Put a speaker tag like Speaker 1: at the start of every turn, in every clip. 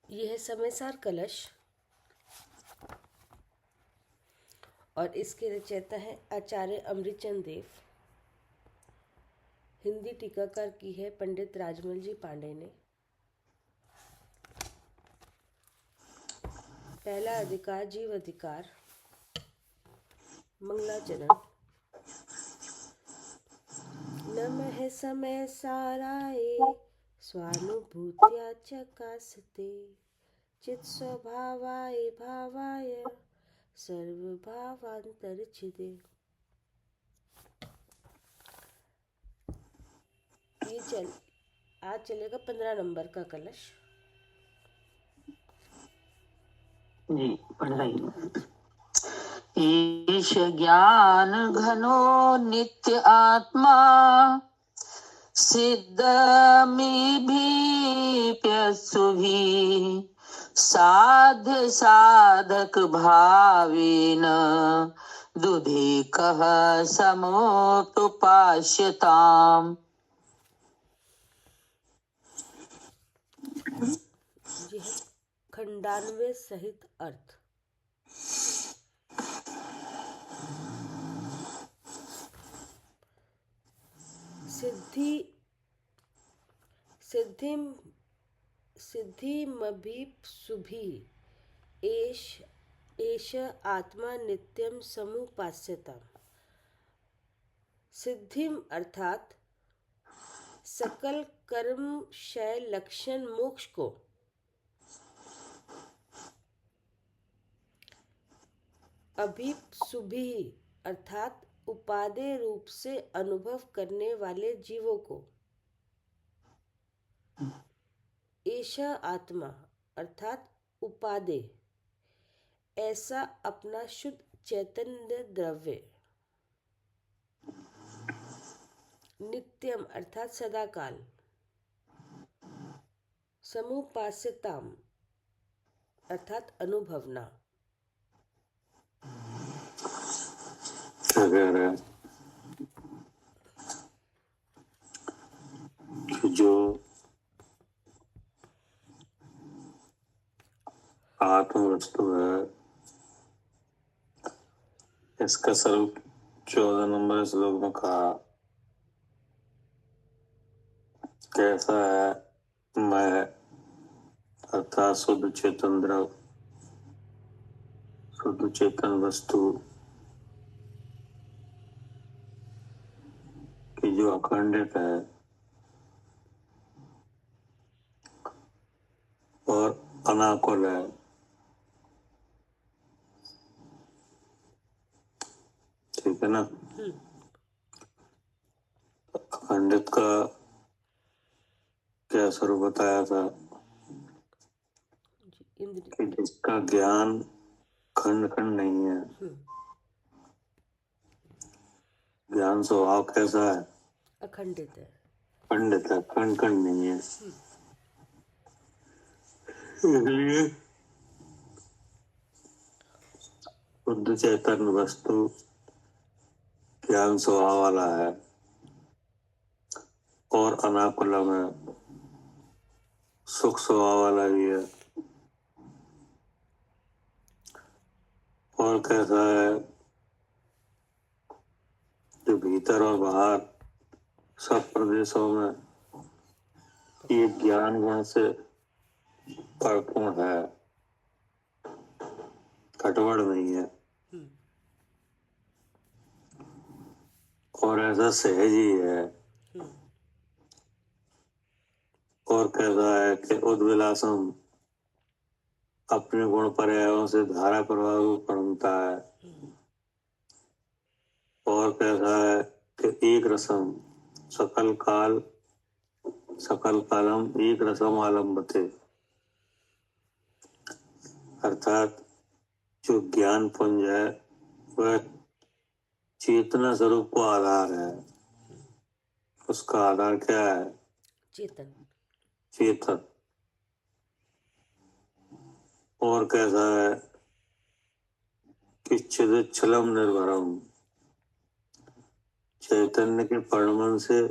Speaker 1: यह है समयसार कलश और इसके रचयिता हैं आचार्य अमृतचंद देव। हिंदी टीकाकार की है पंडित राजमल जी पांडे ने। पहला अधिकार जीव अधिकार। मंगलाचरण। नमः समय साराये स्वानुभूत्या चकासते चित स्वभावाय भावाय सर्वभावांतरछिदे। आज चलेगा 15 नंबर का कलश
Speaker 2: जी। पढ़ रही ईश ज्ञान घनो नित्य आत्मा सिद्धमि भी प्यसुभि साध्य साधक भावेन दुधे कह समोपपाश्यताम्।
Speaker 1: यह है खंडान्वय सहित अर्थ। सिद्धिमभीप्सुभिः एष आत्मा नित्यम समुपास्यताम्। सिद्धिम अर्थात सकल कर्म क्षय लक्षण मोक्ष को, अभीप्सुभिः अर्थात उपादेय रूप से अनुभव करने वाले जीवों को, ऐसा आत्मा अर्थात उपादेय, ऐसा अपना शुद्ध चैतन्य द्रव्य, नित्यम अर्थात सदाकाल, समुपास्यताम अर्थात अनुभवना।
Speaker 2: जो आत्म वस्तु है इसका स्वरूप 14 नंबर श्लोक में कहा कैसा है। मैं अर्थात शुद्ध चेतन द्रव, शुद्ध चेतन वस्तु की जो अखंडित है और अनाकुल है। ठीक है ना। अखंडित का क्या स्वरूप बताया था कि जिसका ज्ञान खंड खंड नहीं है। ज्ञान स्वभाव कैसा है?
Speaker 1: अखंडित है,
Speaker 2: खंडित है, खंड खंड नहीं है। इसलिए शुद्ध चैतन्य वस्तु ज्ञान स्वभाव वाला है और अनाकुल में सुख स्वभाव वाला भी है। और कैसा है? जो भीतर और बाहर सब प्रदेशों में ये ज्ञान गुण से परिपूर्ण है, खटवड़ नहीं है और ऐसा सहज ही है। और कैसा है कि उद्विलासम अपने गुण पर्यायों से धारा प्रवाह को परमता है। और कैसा है कि एक रसम सकल कालम एक रसम आलम्बते, अर्थात जो ज्ञान पुंज है वह चेतना स्वरूप को आधार है। उसका आधार क्या है?
Speaker 1: चेतन।
Speaker 2: और कैसा है कि चिदच्छलम निर्भरम, चैतन्य के परिणमन से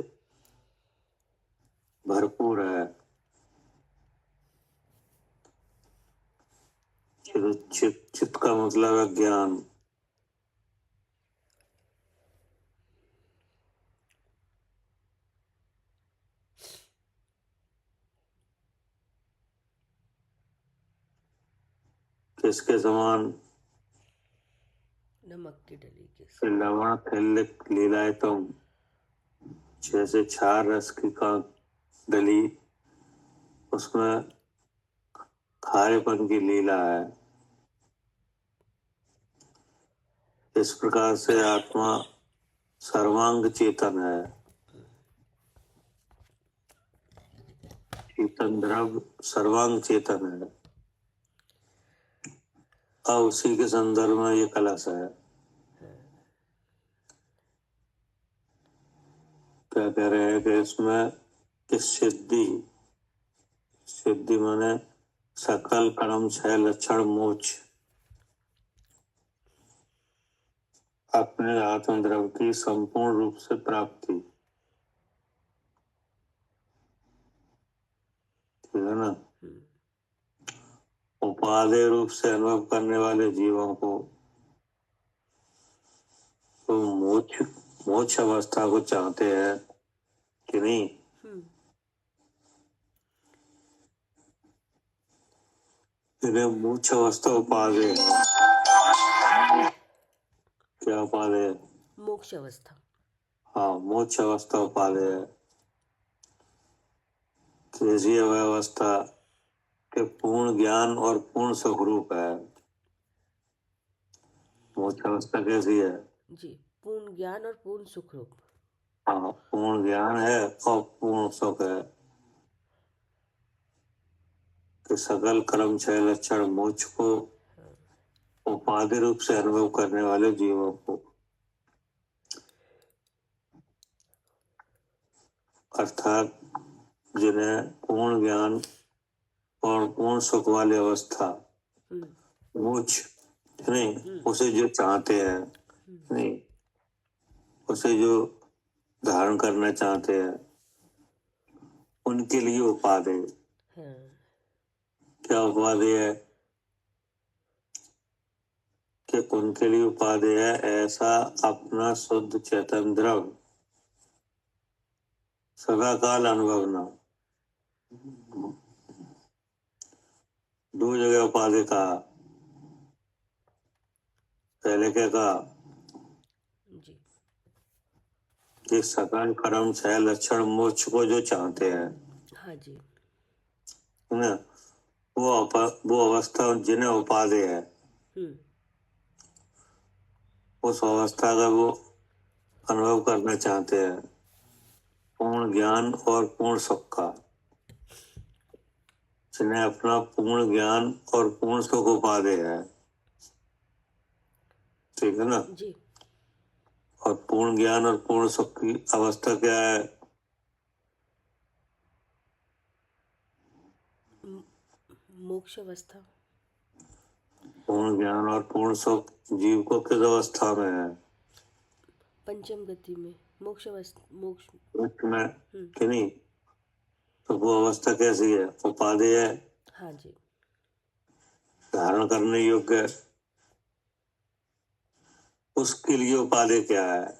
Speaker 2: भरपूर है। फिर चित्त का मतलब है ज्ञान। किसके समान?
Speaker 1: नमक की डली के
Speaker 2: लवण खिल्ल लीलाए तुम, जैसे क्षार रस की का डली, उसमें खारेपन की लीला है। इस प्रकार से आत्मा सर्वांग चेतन है। चेतन द्रव्य सर्वांग चेतन है। अब उसी के संदर्भ में ये कलश है। क्या कह रहे हैं कि इसमें कि सिद्धि माने सकल कर्म क्षय लक्षण मोक्ष, अपने आत्म द्रव्य की संपूर्ण रूप से प्राप्ति, ठीक है ना। उपादेय रूप से अनुभव करने वाले जीवों को तो मोक्ष अवस्था को चाहते हैं कि नहीं? इन्हें मोक्ष अवस्था उपादेय है। क्या उपादेय है?
Speaker 1: मोक्ष अवस्था।
Speaker 2: हाँ, मोक्ष अवस्था उपादेय है। कैसी अवस्था के पूर्ण ज्ञान और पूर्ण स्वरूप है। मोक्ष अवस्था कैसी है?
Speaker 1: जी, पूर्ण ज्ञान और पूर्ण सुख रूप।
Speaker 2: हाँ, पूर्ण ज्ञान है और पूर्ण सुख है कि सकल कर्म क्षय लक्षण मोक्ष को उपाधि रूप से अनुभव करने वाले जीवों को, अर्थात जिन्हें पूर्ण ज्ञान और पूर्ण सुख वाली अवस्था मोक्ष नहीं, उसे जो चाहते हैं नहीं, उसे जो धारण करना चाहते हैं, उनके लिए उपादेय। क्या उपादेय है? कि उनके लिए उपादेय है ऐसा अपना शुद्ध चेतन द्रव्य सदा काल अनुभवना। दो जगह उपादेय कहा। पहले क्या कहा?
Speaker 1: जी,
Speaker 2: कि सकल कर्म क्षय लक्षण मोक्ष को जो चाहते हैं,
Speaker 1: हाँ जी,
Speaker 2: है ना, वो अवस्था जिन्हें उपादेय है, उस अवस्था का वो अनुभव करना चाहते हैं, पूर्ण ज्ञान और पूर्ण सुख का। जिन्हें अपना पूर्ण ज्ञान और पूर्ण सुख उपादेय है, ठीक है ना।
Speaker 1: जी,
Speaker 2: और पूर्ण ज्ञान और पूर्ण सुख की अवस्था क्या है?
Speaker 1: मोक्ष अवस्था।
Speaker 2: पूर्ण ज्ञान और पूर्ण सुख जीव को किस अवस्था में है?
Speaker 1: पंचम गति में, मोक्ष अवस्था, मोक्ष
Speaker 2: में कि नहीं? तो वो अवस्था कैसी है? उपादेय है,
Speaker 1: हाँ जी,
Speaker 2: धारण करने योग्य है। उसके लिए उपादेय क्या है?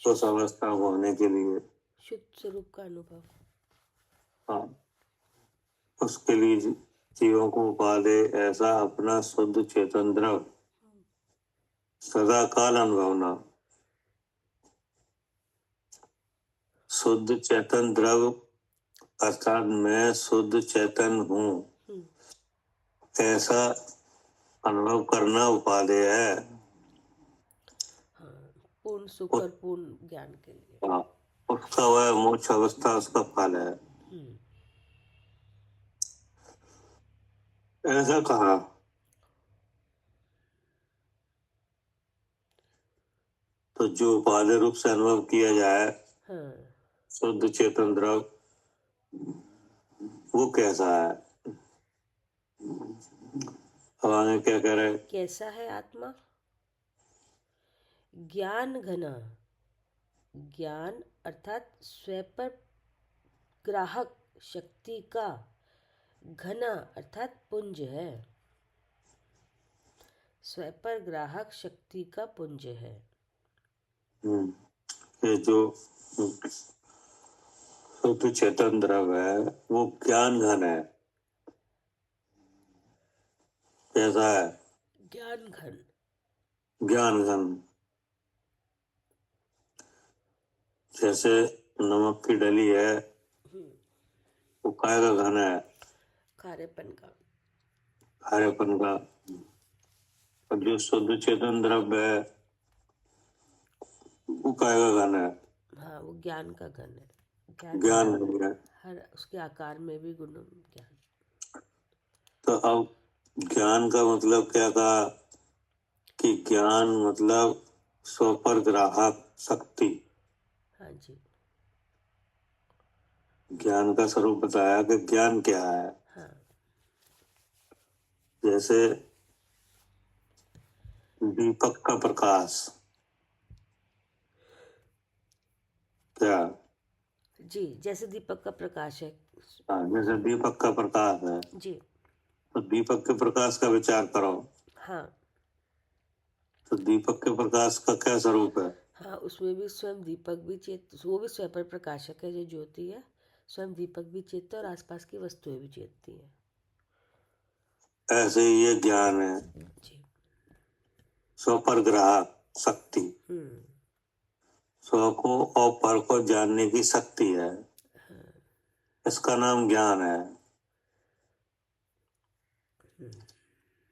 Speaker 2: उस अवस्था को होने के लिए
Speaker 1: शुद्ध स्वरूप का अनुभव।
Speaker 2: हाँ, उसके लिए जीवों को उपादेय ऐसा अपना शुद्ध चेतन द्रव्य सदा काल अनुभवना। शुद्ध चेतन द्रव्य अर्थात मैं शुद्ध चेतन हूँ ऐसा अनुभव करना उपादेय है।
Speaker 1: पूर्ण सुख और पूर्ण ज्ञान के लिए।
Speaker 2: हाँ, उसका वह मोक्ष अवस्था उसका फल है। ऐसा कहा। तो जो उपादेय रूप से अनुभव किया जाए शुद्ध चेतन द्रव्य वो कैसा है? अब आगे क्या कह रहे?
Speaker 1: कैसा है आत्मा? ज्ञान घना, ज्ञान अर्थात स्वपर ग्राहक शक्ति का घना अर्थात पुंज है। स्वपर ग्राहक शक्ति का पुंज है।
Speaker 2: ये जो शुद्ध चेतन द्रव्य है वो ज्ञान घन है। कैसा है?
Speaker 1: ज्ञान घन।
Speaker 2: ज्ञान घन। जैसे नमक की डली है, वो काय का घन है?
Speaker 1: खारेपन का।
Speaker 2: खारेपन का। और जो शुद्ध चेतन द्रव्य है वो काय का घन है?
Speaker 1: हाँ, वो ज्ञान का घन है।
Speaker 2: ज्ञान घन है।
Speaker 1: हर उसके आकार में भी गुण ज्ञान।
Speaker 2: तो अब ज्ञान का मतलब क्या कहा कि ज्ञान मतलब स्वपर ग्राहक शक्ति।
Speaker 1: हाँ जी।
Speaker 2: ज्ञान का स्वरूप बताया कि ज्ञान क्या है।
Speaker 1: हाँ।
Speaker 2: जैसे दीपक का प्रकाश। क्या?
Speaker 1: जी, जैसे दीपक का प्रकाश है।
Speaker 2: हाँ, जैसे दीपक का प्रकाश है,
Speaker 1: जी।
Speaker 2: तो दीपक के प्रकाश का विचार करो।
Speaker 1: हाँ।
Speaker 2: तो दीपक के प्रकाश का क्या स्वरूप है?
Speaker 1: हाँ, उसमें भी स्वयं दीपक भी वो भी स्वयं पर प्रकाशक है, जो ज्योति है। स्वयं दीपक भी चेतता है और आसपास की वस्तुएं भी चेतती हैं।
Speaker 2: ऐसे ही ये ज्ञान है,
Speaker 1: जी।
Speaker 2: स्वपर ग्राहक शक्ति। स्व को और पर को जानने की शक्ति है, इसका नाम ज्ञान है।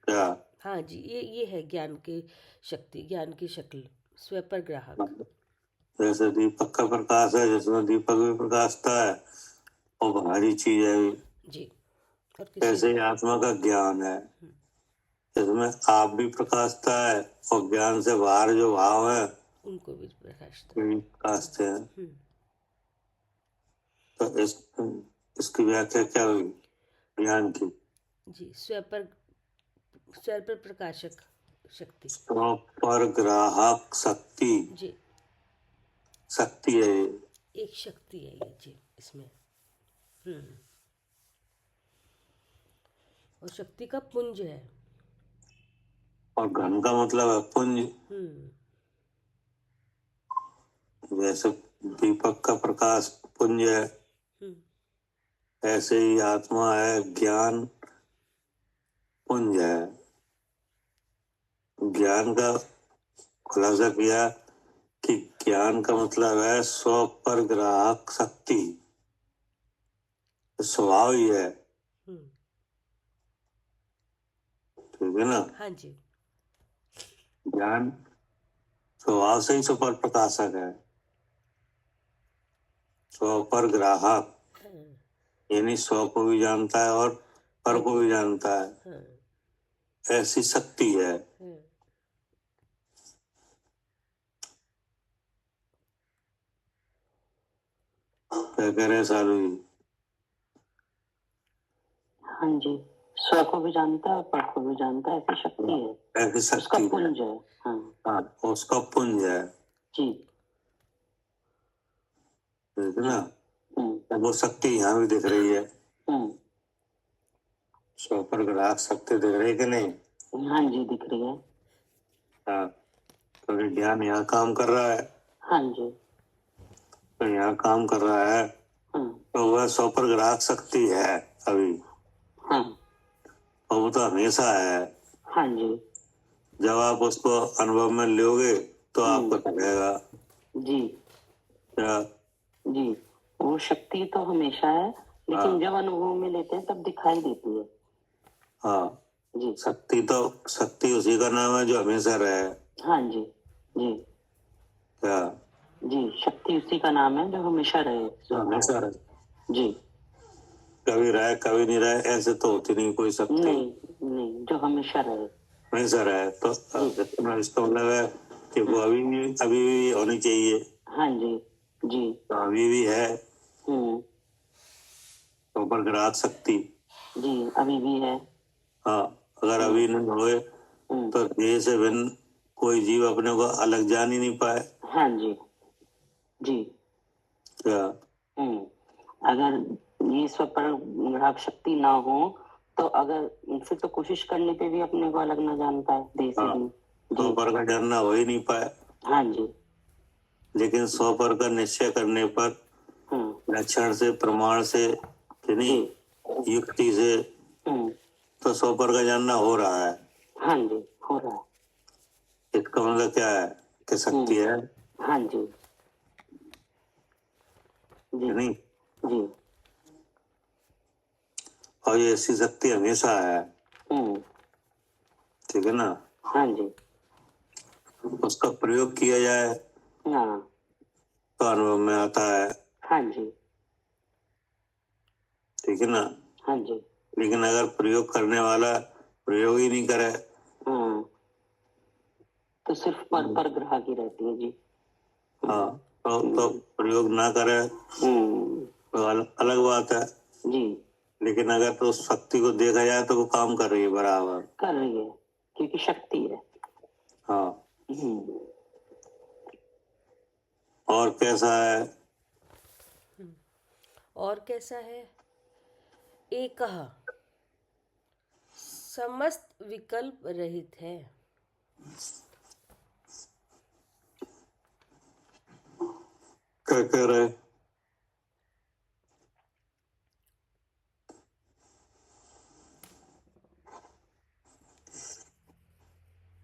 Speaker 2: क्या?
Speaker 1: हाँ जी, ये है ज्ञान की शक्ति, ज्ञान की शक्ल, स्व पर ग्राहक।
Speaker 2: जैसे दीपक का प्रकाश है, जिसमें दीपक भी प्रकाशता है और बाहरी चीज है भी।
Speaker 1: जी। और किसी
Speaker 2: ऐसे ही आत्मा का ज्ञान है, इसमें आप भी प्रकाशता है और ज्ञान से बाहर जो भाव है
Speaker 1: उनको भी प्रकाशता
Speaker 2: वे भी प्रकाशते हैं। तो इसकी व्याख्या क्या हुई ज्ञान की?
Speaker 1: जी, स्व पर प्रकाशक शक्ति।
Speaker 2: पर ग्राहक शक्ति।
Speaker 1: जी,
Speaker 2: शक्ति है ये।
Speaker 1: एक शक्ति है ये जी इसमें। और शक्ति का पुंज है।
Speaker 2: और घन का मतलब है पुंज। जैसे दीपक का प्रकाश पुंज है, ऐसे ही आत्मा है, ज्ञान पुंज है। ज्ञान का खुलासा किया कि ज्ञान का मतलब है स्व पर ग्राहक शक्ति। स्वभाव ही है, ठीक है ना?
Speaker 1: हाँ जी।
Speaker 2: ज्ञान स्वभाव से ही सुपर प्रकाशक है। स्व पर ग्राहक यानी स्व को भी जानता है और पर को भी जानता है, ऐसी शक्ति है। क्या कह रहे हैं सालू जी?
Speaker 3: हाँ जी, स्व को भी जानता है और पर को भी जानता है, ऐसी शक्ति है,
Speaker 2: ऐसी
Speaker 3: उसका
Speaker 2: शक्ति
Speaker 3: पुंज है।
Speaker 2: हाँ, उसका पुंज है,
Speaker 3: जी।
Speaker 2: ठीक है ना? वो शक्ति यहाँ भी दिख रही है। स्व पर ग्राहक शक्ति दिख रही है कि नहीं?
Speaker 3: हाँ जी, दिख रही है।
Speaker 2: हाँ, तो ज्ञान यहाँ काम कर रहा है।
Speaker 3: हाँ जी।
Speaker 2: तो यहाँ काम कर रहा है, तो वह स्व पर ग्राहक शक्ति है अभी।
Speaker 3: हाँ।
Speaker 2: और वो तो हमेशा है।
Speaker 3: हाँ जी।
Speaker 2: जब आप उसको अनुभव में लोगे तो आपको लगेगा।
Speaker 3: जी।
Speaker 2: क्या?
Speaker 3: जी, वो शक्ति तो हमेशा है, लेकिन जब अनुभव में लेते हैं तब दिखाई देती है।
Speaker 2: हाँ
Speaker 3: जी।
Speaker 2: शक्ति उसी का नाम है जो हमेशा रहे।
Speaker 3: हाँ जी। जी।
Speaker 2: क्या?
Speaker 3: जी, शक्ति उसी का नाम है जो हमेशा रहे।
Speaker 2: हमेशा रहे।
Speaker 3: जी।
Speaker 2: कभी रहे कभी नहीं रहे ऐसे तो होती नहीं कोई शक्ति।
Speaker 3: नहीं, जो हमेशा रहे।
Speaker 2: हमेशा रहे तो इसका मतलब है कि वो अभी भी होनी चाहिए।
Speaker 3: हाँ जी। जी।
Speaker 2: तो अभी भी है तो पर ग्राहक शक्ति।
Speaker 3: जी, अभी भी है।
Speaker 2: हाँ, अगर अभी नहीं हुए तो देह से भिन्न कोई जीव अपने को अलग जान ही नहीं पाए।
Speaker 3: हाँ जी। जी।
Speaker 2: क्या?
Speaker 3: अगर ये स्व पर ग्राहक शक्ति ना हो तो अगर फिर तो कोशिश करने पे भी अपने को अलग ना जान पाए देह से
Speaker 2: हाँ,
Speaker 3: भी।
Speaker 2: 100 पर का जानना हो ही नहीं पाए,
Speaker 3: हाँ जी।
Speaker 2: लेकिन 100 पर का निश्चय करने पर लक्षण से, प्रमाण से, कि नहीं, युक्ति से, तो 100 पर का जानना हो रहा है।
Speaker 3: हाँ जी, हो रहा है।
Speaker 2: इसका मतलब क्या है कि शक्ति है।
Speaker 3: हाँ जी जी
Speaker 2: नहीं,
Speaker 3: जी।
Speaker 2: और ये ऐसी शक्ति हमेशा है, ठीक है ना।
Speaker 3: हाँ जी।
Speaker 2: उसका प्रयोग किया जाए
Speaker 3: हाँ
Speaker 2: तो अनुभव में आता है,
Speaker 3: हाँ जी।
Speaker 2: ठीक है ना।
Speaker 3: हाँ जी।
Speaker 2: लेकिन अगर प्रयोग करने वाला प्रयोग ही नहीं करे,
Speaker 3: तो सिर्फ पर ग्रह की रहती है जी।
Speaker 2: हाँ, तो प्रयोग ना करे तो अलग बात है
Speaker 3: जी।
Speaker 2: लेकिन अगर तो उस शक्ति को देखा जाए तो वो काम कर रही है, बराबर
Speaker 3: कर रही है, क्योंकि शक्ति है।
Speaker 2: हाँ। और कैसा है?
Speaker 1: और कैसा है? एकः समस्त विकल्प रहित है।
Speaker 2: क्या कह रहे?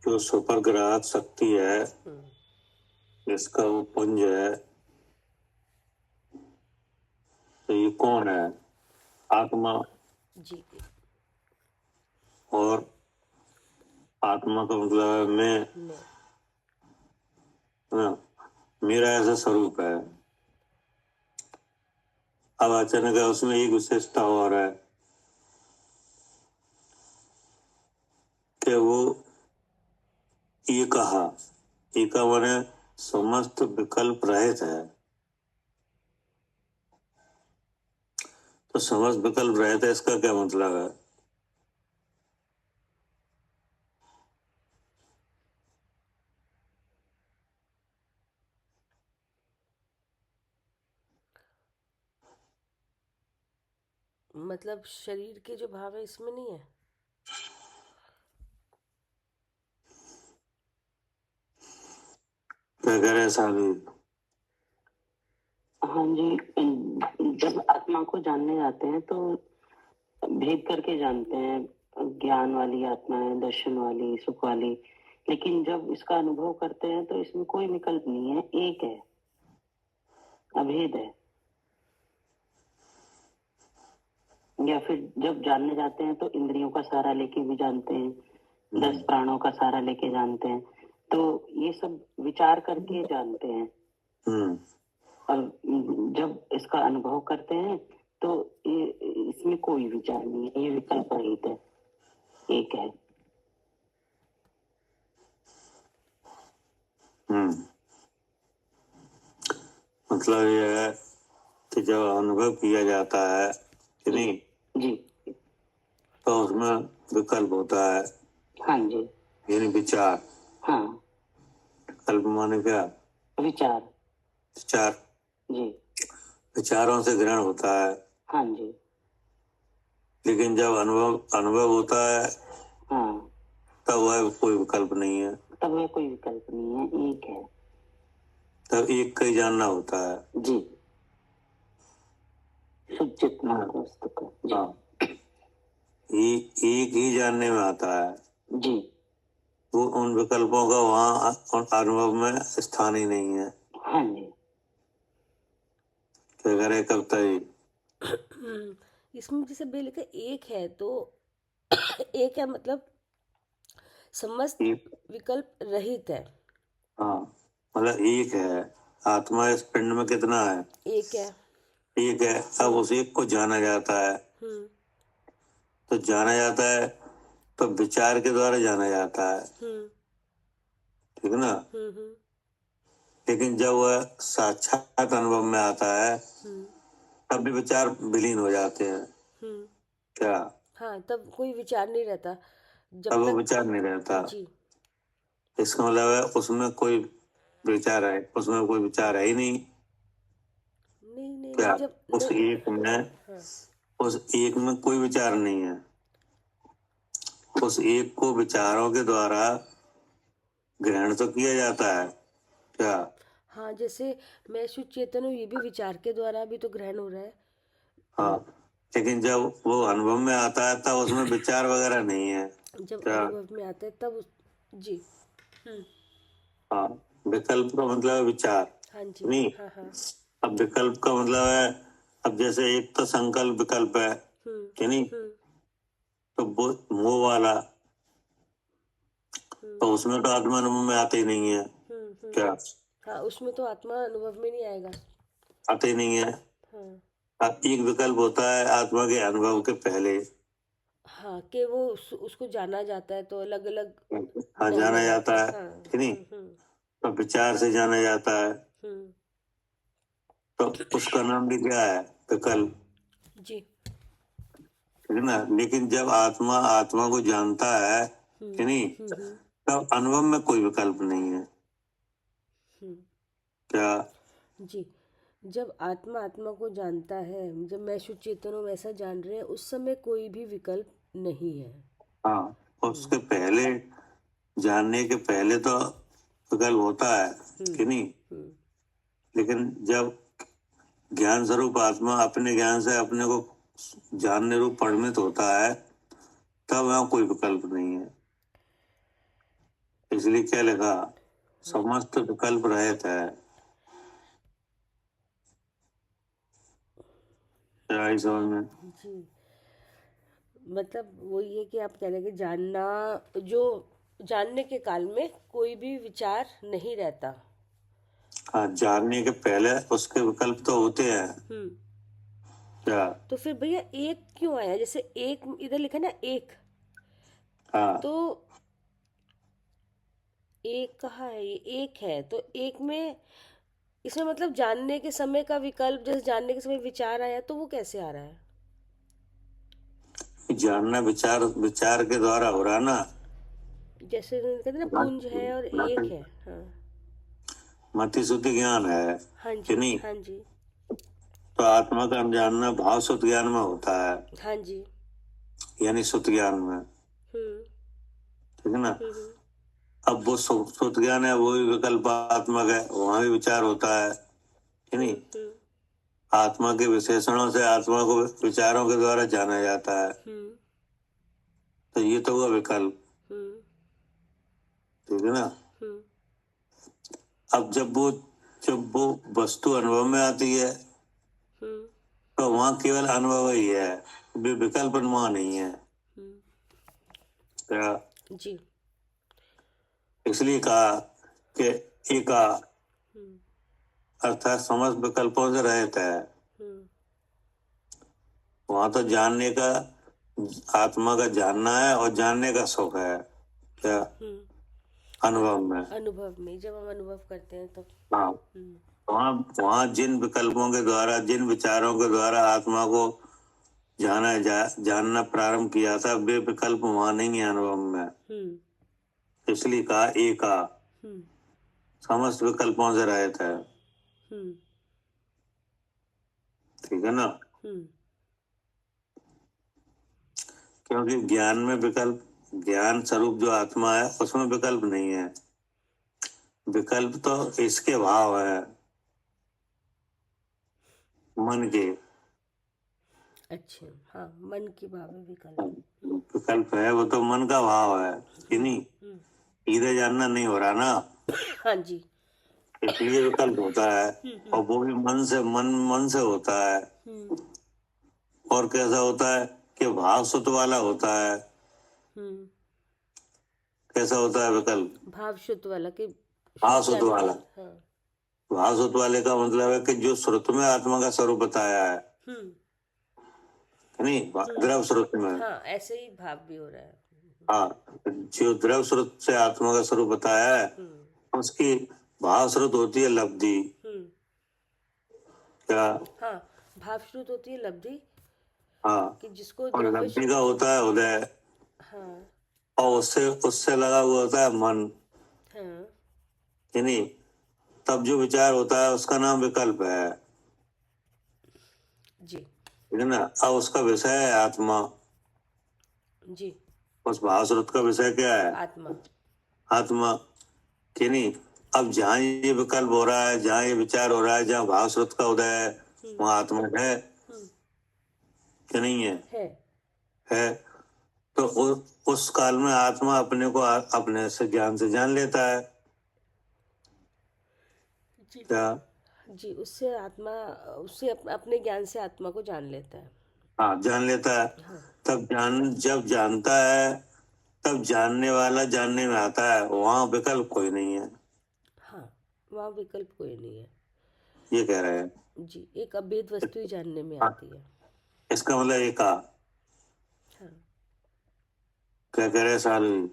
Speaker 2: जो सुपरग्राहक शक्ति है, इसका वो पुंज है, तो ये कौन है? आत्मा।
Speaker 1: जी।
Speaker 2: और आत्मा का मतलब है मैं, हाँ, मेरा ऐसा स्वरूप है। अब अचानक है उसमें एक विशेषता और है कि वो एका माने समस्त विकल्प रहित है। तो समस्त विकल्प रहित है, इसका क्या मतलब है?
Speaker 1: मतलब शरीर के जो भाव है इसमें नहीं है।
Speaker 2: क्या कह रहे साहब?
Speaker 3: हाँ जी, जब आत्मा को जानने जाते हैं तो भेद करके जानते हैं, ज्ञान वाली आत्मा है, दर्शन वाली, सुख वाली। लेकिन जब इसका अनुभव करते हैं तो इसमें कोई विकल्प नहीं है, एक है, अभेद है। या फिर जब जानने जाते हैं तो इंद्रियों का सहारा लेके भी जानते हैं, 10 प्राणों का सहारा लेके जानते हैं, तो ये सब विचार करके जानते हैं। और जब इसका अनुभव करते हैं तो इसमें कोई विचार नहीं है, ये विकल्प रहित है, एक है।
Speaker 2: मतलब ये है कि जब अनुभव किया जाता है कि नहीं
Speaker 3: जी,
Speaker 2: तो उसमें विकल्प होता है।
Speaker 3: हाँ जी,
Speaker 2: यानी विचार।
Speaker 3: हाँ,
Speaker 2: विकल्प माने क्या?
Speaker 3: विचार।
Speaker 2: विचार,
Speaker 3: जी,
Speaker 2: विचारों से ग्रहण होता है।
Speaker 3: हाँ जी,
Speaker 2: लेकिन जब अनुभव होता है
Speaker 3: हाँ,
Speaker 2: तब वह कोई विकल्प नहीं है,
Speaker 3: तब वह कोई विकल्प नहीं है, एक है।
Speaker 2: तब एक का ही जानना होता है।
Speaker 3: जी, सुचित मार्ग वस्तु का। जी,
Speaker 2: हाँ, एक ही जानने में आता है।
Speaker 3: जी,
Speaker 2: वो उन विकल्पों का वहाँ अनुभव में स्थान ही नहीं है।
Speaker 3: हाँ जी।
Speaker 2: क्या करे कविता जी?
Speaker 1: इसमें जैसे बे लिखा एक है तो एक है मतलब समस्त विकल्प रहित है।
Speaker 2: हाँ, मतलब एक है। आत्मा इस पिंड में कितना है?
Speaker 1: एक है।
Speaker 2: एक है। अब उस एक को जाना जाता है, तो जाना जाता है तो विचार के द्वारा जाना जाता है, ठीक है ना। लेकिन जब वह साक्षात अनुभव में आता है तब भी विचार विलीन हो जाते हैं। क्या?
Speaker 1: हाँ, तब कोई विचार नहीं रहता जब
Speaker 2: तब वो
Speaker 1: तक।
Speaker 2: विचार नहीं रहता।
Speaker 1: जी।
Speaker 2: इसका मतलब है उसमें कोई विचार है, उसमें कोई विचार है ही नहीं।
Speaker 1: नहीं नहीं
Speaker 2: क्या?
Speaker 1: नहीं, जब
Speaker 2: उस
Speaker 1: नहीं।
Speaker 2: एक में
Speaker 1: हाँ,
Speaker 2: उस एक में कोई विचार नहीं है। उस एक को विचारों के द्वारा ग्रहण तो किया जाता है क्या?
Speaker 1: हाँ, जैसे मैं शुद्ध चेतन हूँ, ये भी विचार के द्वारा भी तो ग्रहण हो रहा है।
Speaker 2: हाँ, लेकिन जब वो अनुभव में आता है तब उसमें विचार वगैरह नहीं है
Speaker 1: जब
Speaker 2: क्या?
Speaker 1: अनुभव में आता है तब जी।
Speaker 2: हाँ, विकल्प का मतलब है विचार,
Speaker 1: हाँ जी।
Speaker 2: नहीं?
Speaker 1: हाँ।
Speaker 2: अब विकल्प का मतलब है, अब जैसे एक तो संकल्प विकल्प है कि नहीं, तो वो मोह वाला, तो उसमें तो आत्मा अनुभव में आते ही नहीं है क्या?
Speaker 1: हाँ, उसमें तो आत्मा अनुभव में नहीं आएगा।
Speaker 2: आते ही नहीं है।
Speaker 1: हाँ।
Speaker 2: अब एक विकल्प होता है आत्मा के अनुभव के पहले,
Speaker 1: हाँ, कि वो उसको जाना जाता है, तो अलग अलग
Speaker 2: हाँ, जाना जाता है
Speaker 1: हाँ।
Speaker 2: कि नहीं, तो विचार से जाना जाता है, तो उसका नाम भी क्या है? विकल्प,
Speaker 1: जी।
Speaker 2: ठीक है ना? लेकिन जब आत्मा आत्मा को जानता है कि नहीं, तब अनुभव में कोई विकल्प नहीं है क्या?
Speaker 1: जी, जब आत्मा आत्मा को जानता है, जब मैं शुद्ध चेतन हूँ वैसा जान रहे हैं, उस समय कोई भी विकल्प नहीं है।
Speaker 2: हाँ, उसके पहले, जानने के पहले तो विकल्प होता है कि नहीं, लेकिन जब ज्ञान स्वरूप आत्मा अपने ज्ञान से अपने को जानने रूप परिणित होता है, तब वहाँ कोई विकल्प नहीं है। इसलिए क्या लिखा? समस्त विकल्प रहित है। क्या आई समझ में?
Speaker 1: जी, मतलब वो ये कि आप कह रहे हैं कि जानना, जो जानने के काल में कोई भी विचार नहीं रहता।
Speaker 2: हाँ, जानने के पहले उसके विकल्प तो होते हैं क्या?
Speaker 1: तो फिर भैया एक क्यों आया? जैसे एक इधर लिखा ना, एक,
Speaker 2: हाँ,
Speaker 1: तो एक कहाँ है? ये एक है, तो एक में इसमें मतलब जानने के समय का विकल्प, जैसे जानने के समय विचार आया, तो वो कैसे आ रहा है?
Speaker 2: जानना विचार विचार के द्वारा हो रहा ना।
Speaker 1: जैसे कहते हैं ना, पुंज है और एक है। हाँ।
Speaker 2: मति शुद्धि ज्ञान है
Speaker 1: हाँ
Speaker 2: कि
Speaker 1: जी।
Speaker 2: नहीं,
Speaker 1: हाँ जी।
Speaker 2: तो आत्मा का जानना भाव शुद्ध ज्ञान में होता है,
Speaker 1: हाँ जी।
Speaker 2: यानी शुद्ध ज्ञान में, ठीक है ना? अब वो शुद्ध ज्ञान है, वो भी विकल्पात्मक है, वहां भी विचार होता है कि नहीं। आत्मा के विशेषणों से आत्मा को विचारों के द्वारा जाना जाता है, तो ये तो हुआ विकल्प, ठीक है ना? अब जब वो वस्तु अनुभव में आती है, तो वहां केवल अनुभव ही है, विकल्प वहां नहीं है क्या?
Speaker 1: जी।
Speaker 2: इसलिए कहा कि एका अर्थात समस्त विकल्पों से रहित है। वहां तो जानने का, आत्मा का जानना है और जानने का सुख है क्या? अनुभव में,
Speaker 1: अनुभव में जब हम अनुभव करते हैं तब।
Speaker 2: हाँ, वहां वहां जिन विकल्पों के द्वारा, जिन विचारों के द्वारा आत्मा को जानना प्रारंभ किया था, वे विकल्प वहां नहीं है अनुभव में। इसलिए कहा एका समस्त विकल्पों से रहित है, ठीक है ना? क्योंकि ज्ञान में विकल्प, ज्ञान स्वरूप जो आत्मा है उसमें विकल्प नहीं है। विकल्प तो इसके भाव है, मन के।
Speaker 1: अच्छा, हाँ, मन की भाव है विकल्प।
Speaker 2: विकल्प है, वो तो मन का भाव है कि नहीं, सीधे जानना नहीं हो रहा ना,
Speaker 1: हाँ जी।
Speaker 2: इसलिए विकल्प होता है, और वो भी मन से होता है। और कैसा होता है कि भाव सुत वाला होता है। कैसा होता है विकल्प?
Speaker 1: भाव शुद्ध वाला कि
Speaker 2: भाव सुत वाला।
Speaker 1: हाँ।
Speaker 2: भाव सुत वाले का मतलब है कि जो श्रुत में आत्मा का स्वरूप बताया है, नहीं, द्रव श्रुत में।
Speaker 1: हाँ, ऐसे ही भाव भी हो रहा है।
Speaker 2: हाँ, जो द्रव श्रुत से आत्मा का स्वरूप बताया है, उसकी भाव श्रुत होती है लब्धि क्या?
Speaker 1: हाँ, भाव श्रुत होती है लब्धि,
Speaker 2: हाँ,
Speaker 1: कि जिसको
Speaker 2: और
Speaker 1: द्रव्य
Speaker 2: लब्धि का होता है उदय,
Speaker 1: हाँ।
Speaker 2: और उससे उससे लगा हुआ होता है मन,
Speaker 1: हाँ
Speaker 2: कि नहीं, तब जो विचार होता है उसका नाम विकल्प है,
Speaker 1: जी।
Speaker 2: ठीक है ना? अब उसका विषय है आत्मा,
Speaker 1: जी।
Speaker 2: उस भाव स्रोत का विषय क्या है?
Speaker 1: आत्मा।
Speaker 2: आत्मा। कि नहीं? अब जहाँ ये विकल्प हो रहा है, जहाँ ये विचार हो रहा है, जहाँ भाव स्रोत का उदय है, वहाँ आत्मा है कि नहीं है? है। तो उस काल में आत्मा अपने को अपने से ज्ञान से जान लेता है।
Speaker 1: जी
Speaker 2: क्या?
Speaker 1: जी, उससे आत्मा, उससे अपने ज्ञान से आत्मा को जान लेता है।
Speaker 2: हाँ, जान लेता है।
Speaker 1: हाँ
Speaker 2: तब जब जानता है, तब जानने वाला जानने में आता है, वहाँ विकल्प कोई नहीं है।
Speaker 1: हाँ, वहाँ विकल्प कोई नहीं है।
Speaker 2: ये कह रहे हैं।
Speaker 1: जी, एक अभेद वस्तु ही जानने में
Speaker 2: हाँ,
Speaker 1: आती है।
Speaker 2: इसका मतलब ये कहा।
Speaker 1: हाँ
Speaker 2: क्या कह रहे हैं सालवी?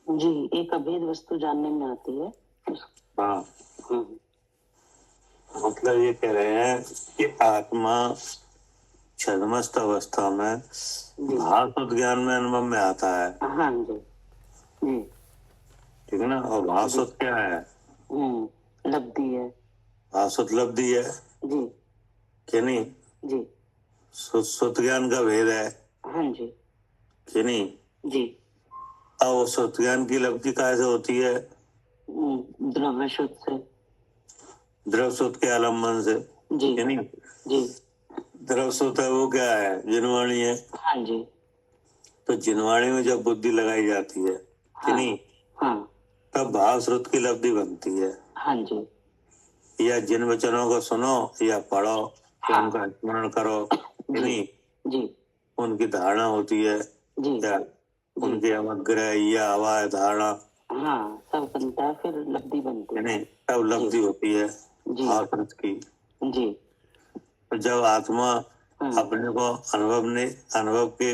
Speaker 3: जी, एक अभेद वस्तु जानने में आती है।
Speaker 2: हाँ, मतलब ये कह रहे हैं कि आत्मा छद्मस्त अवस्था में भाव ज्ञान में अनुभव में आता है।
Speaker 3: हाँ जी जी।
Speaker 2: ठीक है ना? और भाव क्या है?
Speaker 3: लब्धि है।
Speaker 2: भाव लब्धि है
Speaker 3: जी
Speaker 2: कि नहीं?
Speaker 3: जी।
Speaker 2: सुत ज्ञान का भेद है
Speaker 3: हाँ जी
Speaker 2: कि नहीं?
Speaker 3: जी।
Speaker 2: अब वो सुत ज्ञान की लब्धि कैसे होती है?
Speaker 3: द्रव्य शुद्ध से,
Speaker 2: द्रव सुत के आलम्बन से।
Speaker 3: जी
Speaker 2: कि नहीं?
Speaker 3: जी।
Speaker 2: द्रव सुत है, वो क्या है? जिनवाणी है।
Speaker 3: हाँ जी।
Speaker 2: तो जिनवाणी में जब बुद्धि लगाई जाती है कि
Speaker 3: हाँ
Speaker 2: नहीं,
Speaker 3: हाँ
Speaker 2: तब भाव स्रोत की लब्धि बनती है।
Speaker 3: हाँ जी
Speaker 2: या जिन वचनों को सुनो या पढ़ो या उनका स्मरण करो कि
Speaker 3: जी
Speaker 2: नहीं,
Speaker 3: जी
Speaker 2: उनकी धारणा होती है।
Speaker 3: जी
Speaker 2: क्या?
Speaker 3: जी।
Speaker 2: उनके अवग्रह या हवा धारणा,
Speaker 3: हाँ, सब बनता है, फिर लब्धि बनती
Speaker 2: कि
Speaker 3: है।
Speaker 2: नहीं, तब लब्धि होती है
Speaker 3: जी
Speaker 2: भाव स्रोत की।
Speaker 3: जी।
Speaker 2: तो जब आत्मा अपने को अनुभव के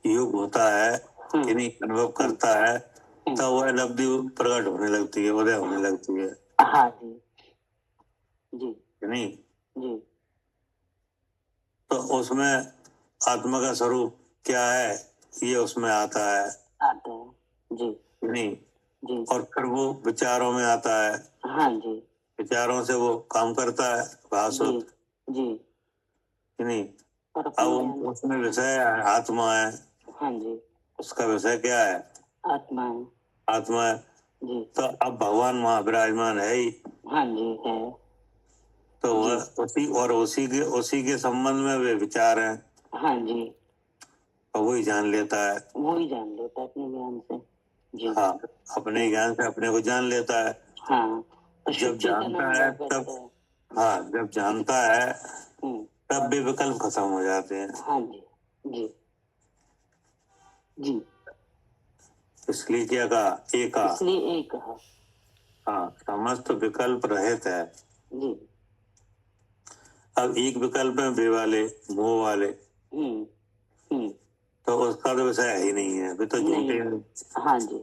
Speaker 2: योग होता है कि नहीं, अनुभव करता है, तब वह लब्धि प्रकट होने लगती है, उदय होने लगती है।
Speaker 3: हाँ जी जी
Speaker 2: कि नहीं?
Speaker 3: जी।
Speaker 2: तो उसमें आत्मा का स्वरूप क्या है, ये उसमें आता है
Speaker 3: आता है। जी
Speaker 2: कि नहीं?
Speaker 3: जी।
Speaker 2: और फिर वो विचारों में आता है,
Speaker 3: हाँ जी
Speaker 2: विचारों से वो काम करता है भाव
Speaker 3: जी
Speaker 2: स्रोत,
Speaker 3: जी।
Speaker 2: कि नहीं?
Speaker 3: और अपने ज्ञान
Speaker 2: अब उसमें विषय है, आत्मा है।
Speaker 3: हाँ जी,
Speaker 2: उसका विषय क्या है?
Speaker 3: आत्मा है।
Speaker 2: आत्मा है।
Speaker 3: जी
Speaker 2: तो अब भगवान वहाँ विराजमान है ही,
Speaker 3: हाँ जी है।
Speaker 2: तो
Speaker 3: जी
Speaker 2: वह उसी के संबंध में वे विचार हैं,
Speaker 3: हाँ जी।
Speaker 2: और वही जान लेता है।
Speaker 3: वो ही जान लेता है अपने ज्ञान से। जी
Speaker 2: हाँ, अपने ज्ञान से अपने को जान लेता है।
Speaker 3: हाँ, तो शुद्ध
Speaker 2: जब
Speaker 3: चेतन
Speaker 2: जानता है
Speaker 3: अनुभव
Speaker 2: तब,
Speaker 3: करता है।
Speaker 2: हाँ, जब जानता है
Speaker 3: हम्म,
Speaker 2: तब भी विकल्प खत्म हो जाते हैं।
Speaker 3: हाँ जी जी जी।
Speaker 2: इसलिए क्या कहा? एका।
Speaker 3: इसलिए एक कहा।
Speaker 2: हाँ, समस्त विकल्प रहित है।
Speaker 3: जी।
Speaker 2: अब एक विकल्प है वे वाले, मोह वाले,
Speaker 3: हम्म हम्म।
Speaker 2: तो उसका तो विषय है ही नहीं है, वे तो झूठे
Speaker 3: नहीं।
Speaker 2: हैं।
Speaker 3: हाँ जी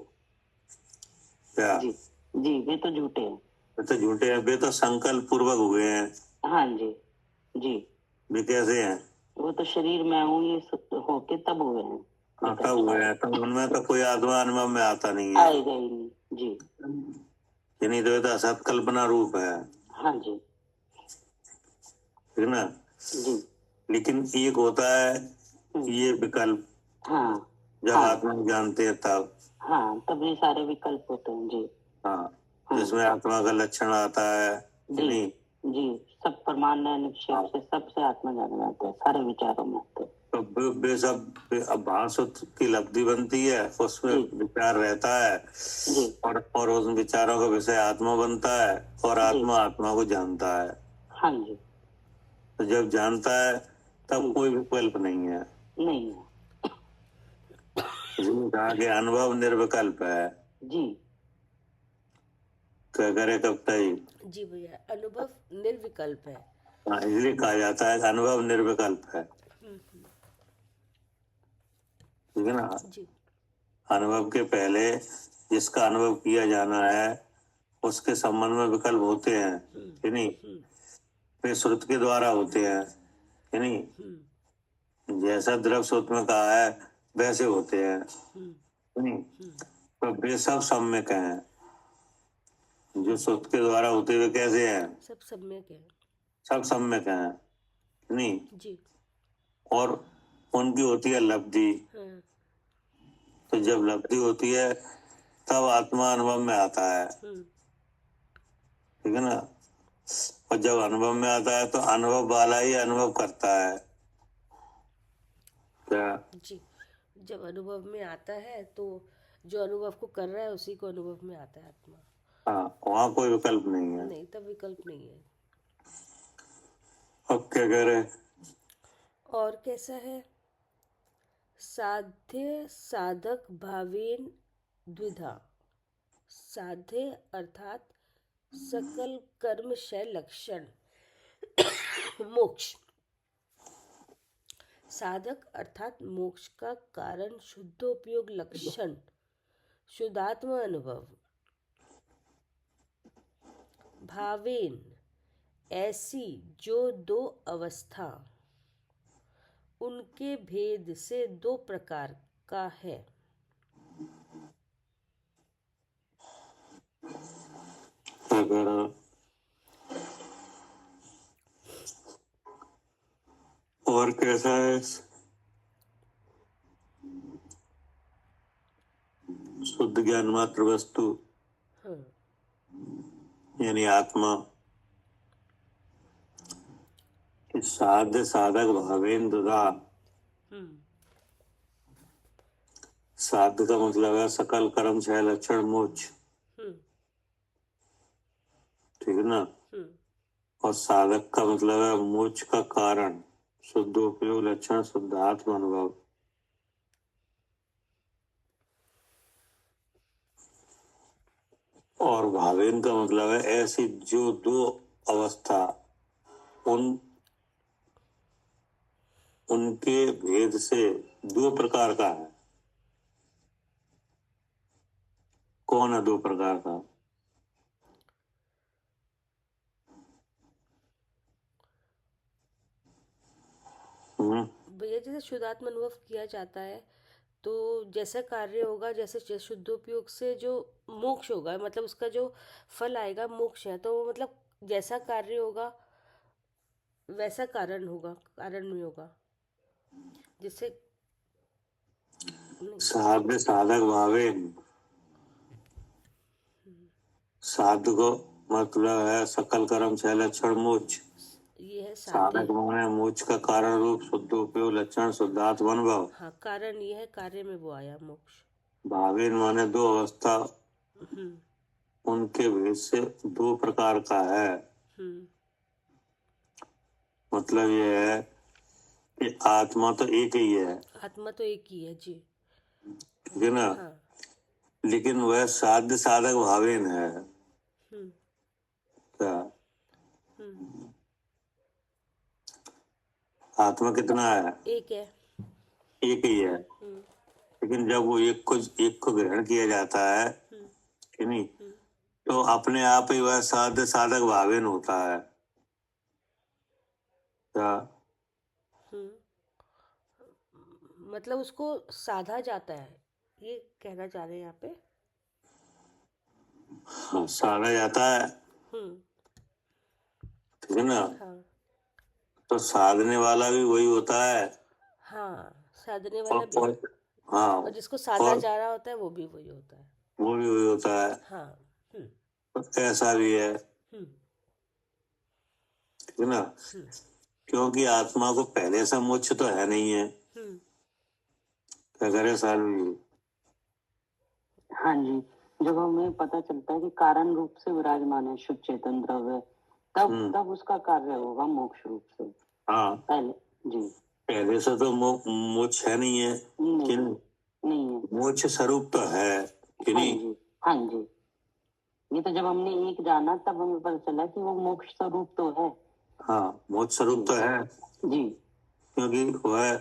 Speaker 2: क्या?
Speaker 3: जी जी। वे तो झूठे हैं।
Speaker 2: वे तो झूठे हैं, वे तो संकल्प पूर्वक हुए हैं।
Speaker 3: हाँ जी जी।
Speaker 2: वे कैसे हैं?
Speaker 3: वो तो शरीर में हूँ ये होके तब हुए हैं।
Speaker 2: हाँ, कब हुए हैं? तो उनमें तो कोई आत्मा अनुभव में आता नहीं है,
Speaker 3: आएगा ही नहीं। जी
Speaker 2: कि नहीं? तो ये तो असत कल्पना रूप है।
Speaker 3: हाँ जी
Speaker 2: ठीक ना?
Speaker 3: जी।
Speaker 2: लेकिन एक होता है ये विकल्प,
Speaker 3: हाँ
Speaker 2: जब
Speaker 3: हाँ
Speaker 2: आत्मा को जानते हैं तब।
Speaker 3: हाँ, तब ये सारे विकल्प होते हैं। जी
Speaker 2: हाँ, जिसमें आत्मा का लक्षण आता है कि
Speaker 3: जी
Speaker 2: नहीं?
Speaker 3: जी। सब प्रमाण निक्षेप से सबसे आत्मा जाने जाते हैं, सारे विचारों में आते हैं।
Speaker 2: तो वे सब अब भाषुत की लब्धि बनती है, उसमें
Speaker 3: जी
Speaker 2: विचार रहता है,
Speaker 3: जी
Speaker 2: और उन विचारों का विषय आत्मा बनता है, और
Speaker 3: जी।
Speaker 2: आत्मा को जानता है।
Speaker 3: हाँ जी।
Speaker 2: तो जब जानता है तब कोई विकल्प नहीं है।
Speaker 3: नहीं है।
Speaker 2: इसलिए कहा कि अनुभव निर्विकल्प है।
Speaker 3: जी
Speaker 2: क्या करे कब तक?
Speaker 1: जी भैया, अनुभव निर्विकल्प है।
Speaker 2: हाँ, इसलिए कहा जाता है कि अनुभव निर्विकल्प है। ठीक है ना?
Speaker 1: जी
Speaker 2: अनुभव के पहले जिसका अनुभव किया जाना है उसके संबंध में विकल्प होते हैं कि नहीं? वे श्रुत के द्वारा होते हैं कि नहीं? जैसा द्रव स्रोत में कहा है वैसे होते हैं कि नहीं? तो वे सब सम्यक हैं। जो स्रोत के द्वारा होते हुए कैसे हैं?
Speaker 1: सब सम्यक है।
Speaker 2: सब सम्यक हैं, नहीं?
Speaker 1: जी
Speaker 2: और उनकी होती है लब्धि।
Speaker 1: हाँ,
Speaker 2: तो जब लब्धि होती है तब आत्मा अनुभव में आता है, ठीक है ना। और जब अनुभव में आता है तो अनुभव वाला ही अनुभव करता है। क्या?
Speaker 1: जी। जब अनुभव में आता है तो जो अनुभव को कर रहा है उसी को अनुभव में आता है आत्मा।
Speaker 2: हाँ, वहाँ कोई विकल्प नहीं है।
Speaker 1: नहीं, तब विकल्प नहीं है।
Speaker 2: अब क्या कह रहे?
Speaker 1: और कैसा है? साध्य साधक भावेन द्विधा। साध्य अर्थात सकल कर्मशय लक्षण मोक्ष। साधक अर्थात मोक्ष का कारण शुद्धोपयोग लक्षण शुद्धात्म अनुभव। भावेन ऐसी जो दो अवस्था उनके भेद से दो प्रकार का है।
Speaker 2: क्या कह रहा? और कैसा है? शुद्ध ज्ञान मात्र वस्तु
Speaker 1: हाँ,
Speaker 2: यानी आत्मा कि साध्य साधक भावेन द्विधा। साध्य का मतलब है सकल कर्म क्षय लक्षण मोक्ष, ठीक है ना। और साधक का मतलब है मोक्ष का कारण शुद्धोपयोग लक्षण शुद्धात्म अनुभव। और भावेन का मतलब है ऐसी जो दो अवस्था उनके भेद से दो प्रकार का है। कौन है दो प्रकार का?
Speaker 1: भैया जैसे शुद्धात्म अनुभव किया जाता है तो जैसा कार्य होगा, जैसे शुद्धोपयोग से जो मोक्ष होगा, मतलब उसका जो फल आएगा मोक्ष है, तो वो मतलब जैसा कार्य होगा वैसा कारण होगा, कारण में होगा जिससे
Speaker 2: साध्य साधक भावेन। साध्य को मतलब है सकल कर्म क्षय लक्षण मोक्ष।
Speaker 1: ये है
Speaker 2: साधक
Speaker 1: साध्य।
Speaker 2: माने मोक्ष का कारण रूप शुद्धोपयोग लक्षण शुद्धात्म अनुभव।
Speaker 1: हाँ, कारण ये है, कार्य में वो आया मोक्ष।
Speaker 2: भावेन माने दो अवस्था उनके भेद से दो प्रकार का है। मतलब ये है कि आत्मा तो एक ही है,
Speaker 1: आत्मा तो एक ही है जी।
Speaker 2: ठीक है ना।
Speaker 1: हाँ।
Speaker 2: लेकिन वह साध्य साधक भावेन है। क्या? आत्मा कितना है?
Speaker 1: एक है।
Speaker 2: एक ही है। लेकिन जब वो एक को ग्रहण किया जाता है कि नहीं, तो अपने आप ही वह साध्य साधक भावेन होता है। क्या?
Speaker 1: मतलब उसको साधा जाता है, ये कहना चाह रहे हैं यहाँ पे।
Speaker 2: हाँ, साधा जाता है, ठीक है ना।
Speaker 1: हाँ।
Speaker 2: तो साधने वाला भी वही होता है।
Speaker 1: हाँ, साधने वाला भी।
Speaker 2: हाँ,
Speaker 1: और जिसको साधा जा रहा होता है वो भी वही होता है।
Speaker 2: वो भी वही होता है।
Speaker 1: हाँ।
Speaker 2: तो ऐसा भी है, ठीक है ना। क्योंकि आत्मा को पहले से मोक्ष तो है नहीं है। क्या करे साल भी?
Speaker 3: हाँ जी, जब हमें पता चलता है कि कारण रूप से विराजमान है शुद्ध चेतन द्रव्य, तब उसका कार्य होगा मोक्ष रूप से।
Speaker 2: हाँ,
Speaker 3: पहले जी,
Speaker 2: पहले से तो मोक्ष है नहीं है कि
Speaker 3: नहीं है।
Speaker 2: मोक्ष स्वरूप तो है कि नहीं?
Speaker 3: हाँ जी, ये तो जब हमने एक जाना तब हमें पता चला कि वो मोक्ष स्वरूप तो है।
Speaker 2: हाँ, मोक्ष स्वरूप तो है
Speaker 3: जी,
Speaker 2: क्योंकि वह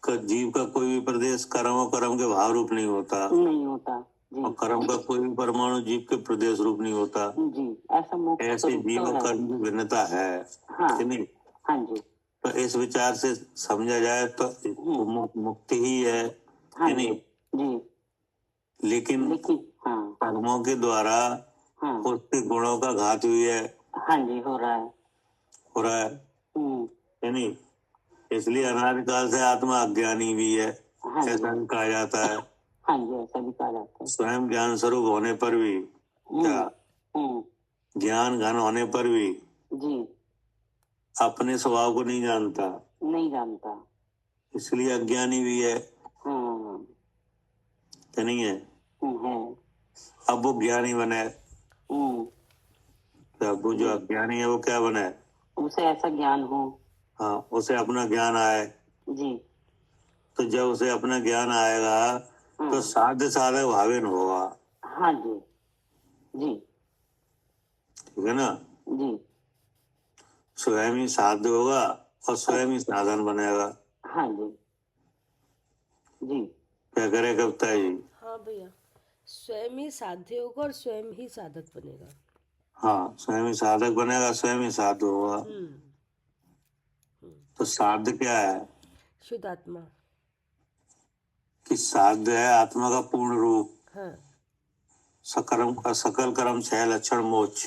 Speaker 2: जीव का कोई भी प्रदेश कर्म के भाव रूप नहीं होता जी। और कर्म का कोई भी परमाणु जीव के प्रदेश रूप नहीं होता
Speaker 3: जी। ऐसा मोक्ष
Speaker 2: ऐसे जीव
Speaker 3: तो
Speaker 2: कर्म की भिन्नता है।
Speaker 3: हाँ,
Speaker 2: कि नहीं?
Speaker 3: हाँ जी।
Speaker 2: तो इस विचार से समझा जाए तो मुक्ति ही है।
Speaker 3: हाँ
Speaker 2: कि नहीं?
Speaker 3: जी।
Speaker 2: लेकिन कर्मों के द्वारा उसके गुणों का घात हुई है।
Speaker 3: हाँ जी, हो रहा है।
Speaker 2: कि नहीं? इसलिए अनादिकाल से आत्मा अज्ञानी भी है,
Speaker 3: हाँ जी,
Speaker 2: ऐसा भी कहा जाता है।
Speaker 3: हाँ जी, ऐसा भी कहा जाता है।
Speaker 2: स्वयं ज्ञान स्वरूप होने पर भी, क्या ज्ञान घन होने पर भी
Speaker 3: जी,
Speaker 2: अपने स्वभाव को नहीं जानता,
Speaker 3: नहीं जानता,
Speaker 2: इसलिए अज्ञानी भी है।
Speaker 3: हाँ,
Speaker 2: क्या नहीं है?
Speaker 3: है,
Speaker 2: अब वो ज्ञानी बने, तो अब वो जो अज्ञानी है वो क्या बने?
Speaker 3: उसे ऐसा ज्ञान हो।
Speaker 2: हाँ, उसे अपना ज्ञान आए।
Speaker 3: जी,
Speaker 2: तो जब उसे अपना ज्ञान आएगा तो साध्य साधक भावेन होगा।
Speaker 3: हाँ जी, जी,
Speaker 2: ठीक है ना?
Speaker 3: जी,
Speaker 2: स्वयं ही साध्य होगा और स्वयं ही साधन बनेगा।
Speaker 3: हाँ जी, जी,
Speaker 2: क्या करे कविता जी?
Speaker 1: हाँ भैया, स्वयं ही साध्य होगा और स्वयं ही साधक बनेगा।
Speaker 2: हाँ, स्वयं ही साधक बनेगा, स्वयं ही साध्य होगा। तो साध्य क्या है?
Speaker 1: शुद्ध आत्मा।
Speaker 2: कि साध्य है आत्मा का पूर्ण रूप,
Speaker 1: हाँ।
Speaker 2: सकल कर्म छह लक्षण मोक्ष,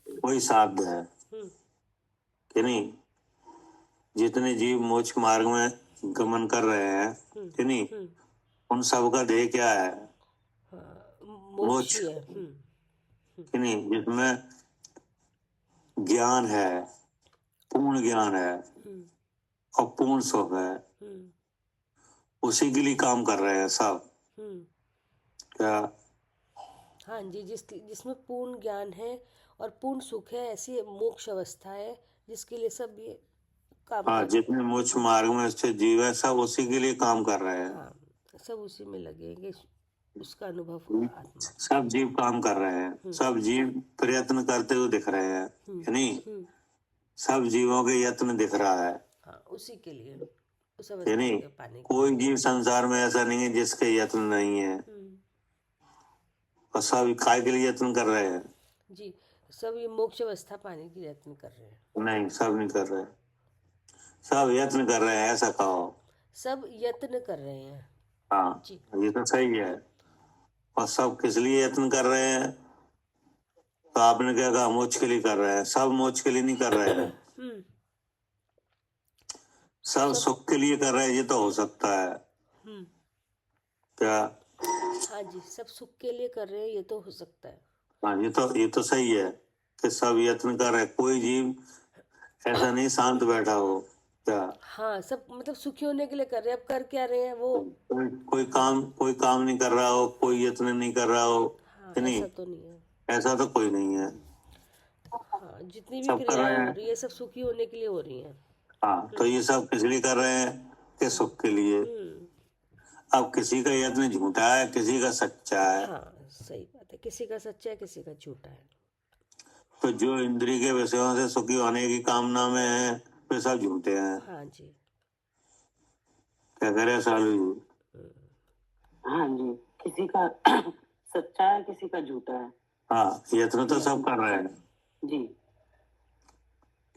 Speaker 2: वही साध्य है। कि नहीं? जितने जीव मोक्ष मार्ग में गमन कर रहे हैं, कि नहीं, उन सब का ध्येय क्या है?
Speaker 1: मोक्ष ही है।
Speaker 2: कि नहीं? जिसमें ज्ञान है, पूर्ण ज्ञान है और पूर्ण सुख है, उसी के लिए काम कर रहे हैं सब। क्या?
Speaker 1: हाँ जी, जिसमें पूर्ण ज्ञान है और पूर्ण सुख है, ऐसी मोक्ष अवस्था है जिसके लिए सब ये काम
Speaker 2: हाँ,
Speaker 1: कर
Speaker 2: जितने मोक्ष मार्ग में स्थित जीव है सब उसी के लिए काम कर रहे हैं।
Speaker 1: हाँ, सब उसी में लगेंगे, उसका अनुभव होगा आत्मा।
Speaker 2: सब जीव काम कर रहे हैं, सब जीव प्रयत्न करते हुए दिख रहे हैं, है नहीं? सब जीवों के यत्न दिख रहा है,
Speaker 1: हाँ, उसी के लिए, उस
Speaker 2: है
Speaker 1: अवस्था
Speaker 2: नहीं?
Speaker 1: के पाने के
Speaker 2: कोई जीव संसार में ऐसा नहीं है जिसके यत्न नहीं है, और सब काय के लिए यत्न कर रहे हैं।
Speaker 1: जी, सब ये मोक्ष अवस्था पाने की यत्न कर रहे हैं।
Speaker 2: नहीं, सब नहीं कर रहे, सब यत्न कर रहे हैं, ऐसा कहो।
Speaker 1: सब यत्न कर रहे हैं।
Speaker 2: हाँ
Speaker 1: जी,
Speaker 2: ये तो सही है। और सब किस लिए यत्न कर रहे हैं? तो आपने क्या कहा? मोक्ष के लिए कर रहे हैं। सब मोक्ष के लिए नहीं कर रहे हैं, सब सुख के लिए कर रहे हैं। ये तो हो सकता है क्या?
Speaker 1: हाँ जी, सब सुख के लिए कर रहे हैं, ये तो हो सकता है।
Speaker 2: हाँ, ये तो सही है कि सब यत्न कर रहे हैं। कोई जीव ऐसा नहीं शांत बैठा हो, क्या?
Speaker 1: हाँ, सब मतलब सुखी होने के लिए कर रहे हैं। अब कर क्या रहे हैं वो?
Speaker 2: कोई काम नहीं कर रहा हो, कोई यत्न नहीं कर रहा हो,
Speaker 1: हाँ,
Speaker 2: कि नहीं?
Speaker 1: ऐसा तो नहीं है।
Speaker 2: ऐसा तो कोई नहीं है,
Speaker 1: हाँ, जितनी भी
Speaker 2: सब कर
Speaker 1: क्रियाएं
Speaker 2: रहे
Speaker 1: हो
Speaker 2: हैं।
Speaker 1: रही है सब सुखी होने के लिए हो रही हैं।
Speaker 2: हाँ, तो ये सब किस लिए कर रहे हैं? कि सुख के लिए। अब किसी का यत्न झूठा है, किसी का सच्चा है।
Speaker 1: हाँ, सही बात है, किसी का सच्चा है, किसी का झूठा है।
Speaker 2: तो जो इंद्रिय के विषयों से सुखी होने की कामना में है वे सब झूठे हैं।
Speaker 1: हाँ जी,
Speaker 2: क्या करे सालू जी?
Speaker 3: हाँ जी, किसी का सच्चा है, किसी का झूठा है।
Speaker 2: हाँ, यत्न तो सब कर रहे हैं,
Speaker 3: जी,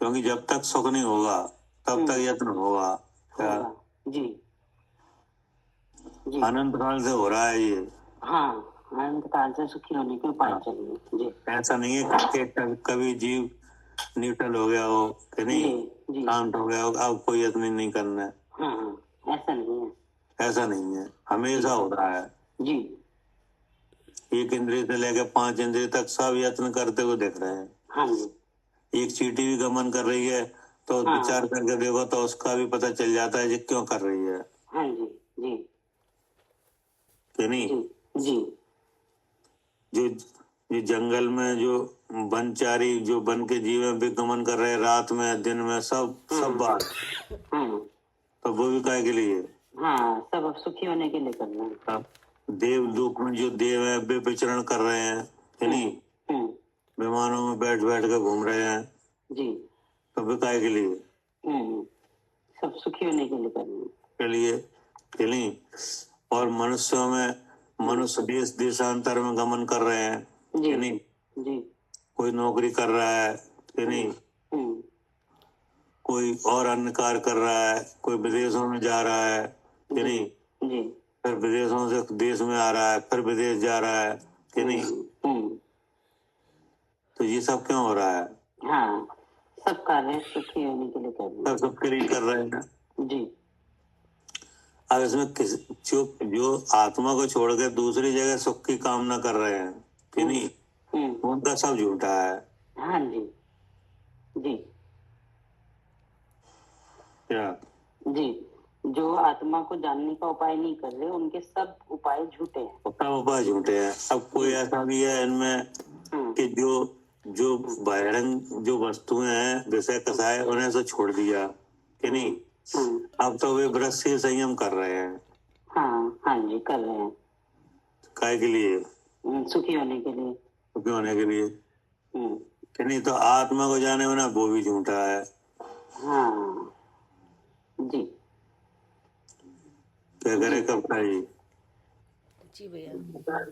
Speaker 2: क्योंकि जब तक सुख नहीं होगा तब तक यत्न होगा। क्या?
Speaker 3: होगा। जी, जी,
Speaker 2: अनंत काल से हो रहा है ये।
Speaker 3: हाँ, अनंत काल से सुखी होने के उपाय चाहिए। जी,
Speaker 2: ऐसा नहीं है कि कभी जीव न्यूट्रल हो गया हो, कि नहीं,
Speaker 3: जी, जी,
Speaker 2: शांत हो गया हो, अब कोई यत्न नहीं करना है।
Speaker 3: हाँ, हाँ, ऐसा नहीं है।
Speaker 2: ऐसा नहीं है, हमेशा हो रहा है।
Speaker 3: जी,
Speaker 2: एक इंद्रिय से लेकर 5 इंद्रिय तक सब यत्न करते हुए दिख रहे हैं।
Speaker 3: हाँ जी,
Speaker 2: एक चींटी भी गमन कर रही है तो
Speaker 3: हाँ,
Speaker 2: विचार करके देखो तो उसका भी पता चल जाता है कि क्यों कर रही है,
Speaker 3: हाँ जी, जी,
Speaker 2: कि नहीं?
Speaker 3: जी, जी,
Speaker 2: जो जो जंगल में जो वनचारी जो वन के जीव हैं, वे गमन कर रहे हैं रात में दिन में, सब बात,
Speaker 3: हाँ,
Speaker 2: तो वो भी काय के लिए?
Speaker 3: हाँ, सब अब सुखी होने के लिए कर रहे हैं।
Speaker 2: अब देवलोक में जो देव है वे विचरण कर रहे हैं, कि नहीं, विमानों में बैठ बैठ कर घूम रहे हैं,
Speaker 3: जी,
Speaker 2: तो वे काय के लिए?
Speaker 3: सब सुखी होने के लिए कर रहे हैं।
Speaker 2: के लिए, कि नहीं? और मनुष्यों में मनुष्य देश देशांतर में गमन कर रहे हैं, कि नहीं?
Speaker 3: जी,
Speaker 2: कोई नौकरी कर रहा है, कि नहीं, कोई और अन्य कार्य कर रहा है, कोई विदेशों में जा रहा है, कि नहीं,
Speaker 3: जी,
Speaker 2: फिर विदेशों से देश में आ रहा है, फिर विदेश जा रहा है, कि नहीं? तो ये सब क्यों हो रहा है?
Speaker 3: हाँ, सब कार्य सुखी होने के लिए कर रहे हैं।
Speaker 2: सब सबके लिए कर रहे हैं
Speaker 3: जी।
Speaker 2: अब इसमें जो आत्मा को छोड़ के दूसरी जगह सुख की कामना कर रहे हैं कि नहीं, उनका सब झूठा है।
Speaker 3: हाँ जी। जी।
Speaker 2: क्या?
Speaker 3: जी, जो आत्मा को जानने का उपाय नहीं कर रहे, उनके सब उपाय झूठे हैं।
Speaker 2: सब उपाय झूठे हैं। अब कोई ऐसा भी है इनमें कि जो जो बहिरंग जो वस्तुएं हैं विषय कसाय उन्हें तो छोड़ दिया कि नहीं, अब तो वे व्रत से संयम कर रहे हैं।
Speaker 3: हाँ जी, कर रहे हैं।
Speaker 2: काय के लिए?
Speaker 3: सुखी होने के लिए।
Speaker 2: सुखी होने के लिए कि नहीं, तो आत्मा को जाने बिना वो भी झूठा है।
Speaker 3: हाँ जी।
Speaker 2: क्या करे कब जी?
Speaker 1: जी भैया।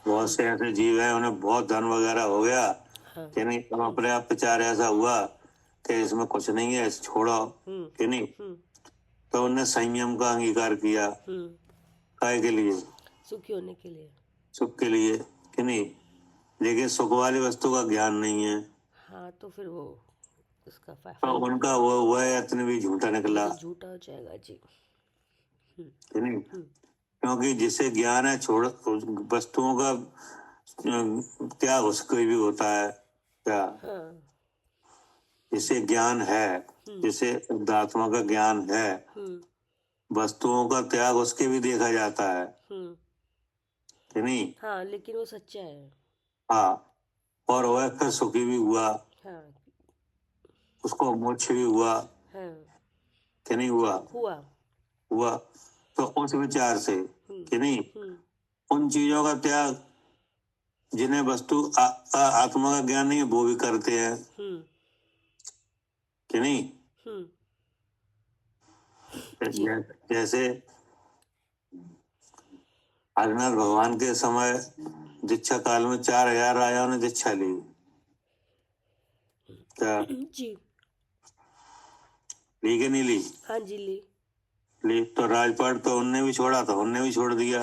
Speaker 2: बहुत से ऐसे जीव हैं उन्हें बहुत धन वगैरह हो गया
Speaker 1: हाँ।
Speaker 2: कि नहीं, अब अपने आप विचार ऐसा हुआ कि इसमें कुछ नहीं है, छोड़ो कि नहीं, तो उन्हें संयम का अंगीकार किया। काय के लिए?
Speaker 1: सुखी होने के लिए।
Speaker 2: सुख के लिए कि नहीं, लेकिन सुख वाली वस्तु का ज्ञान नहीं है।
Speaker 1: हाँ, तो फिर वो उसका
Speaker 2: तो उनका वो हुआ है यत्न भी झूठा निकला।
Speaker 1: तो झूठा हो जाएगा जी।
Speaker 2: कि नहीं, क्योंकि जिसे ज्ञान है छोड़ वस्तुओं का त्याग उसको भी होता है। क्या?
Speaker 1: हाँ।
Speaker 2: जिसे ज्ञान है, जिसे शुद्धात्मा का ज्ञान है, वस्तुओं का त्याग उसके भी देखा जाता है कि नहीं।
Speaker 1: हाँ, लेकिन वो सच्चा है।
Speaker 2: हाँ, और वह फिर सुखी भी हुआ।
Speaker 1: हाँ।
Speaker 2: उसको मोक्ष भी हुआ।
Speaker 1: हाँ।
Speaker 2: कि नहीं हुआ? हुआ। तो उस विचार से कि नहीं, उन चीजों का त्याग जिन्हें वस्तु आत्मा का ज्ञान नहीं है वो भी करते हैं कि नहीं। जैसे आदिनाथ भगवान के समय दीक्षा काल में 4000 राजाओं ने दीक्षा ली। क्या
Speaker 1: जी।
Speaker 2: ली कि नहीं ली?
Speaker 1: हाँ जी,
Speaker 2: ली तो राजपाट तो उनने भी छोड़ा था, उनने भी छोड़ दिया।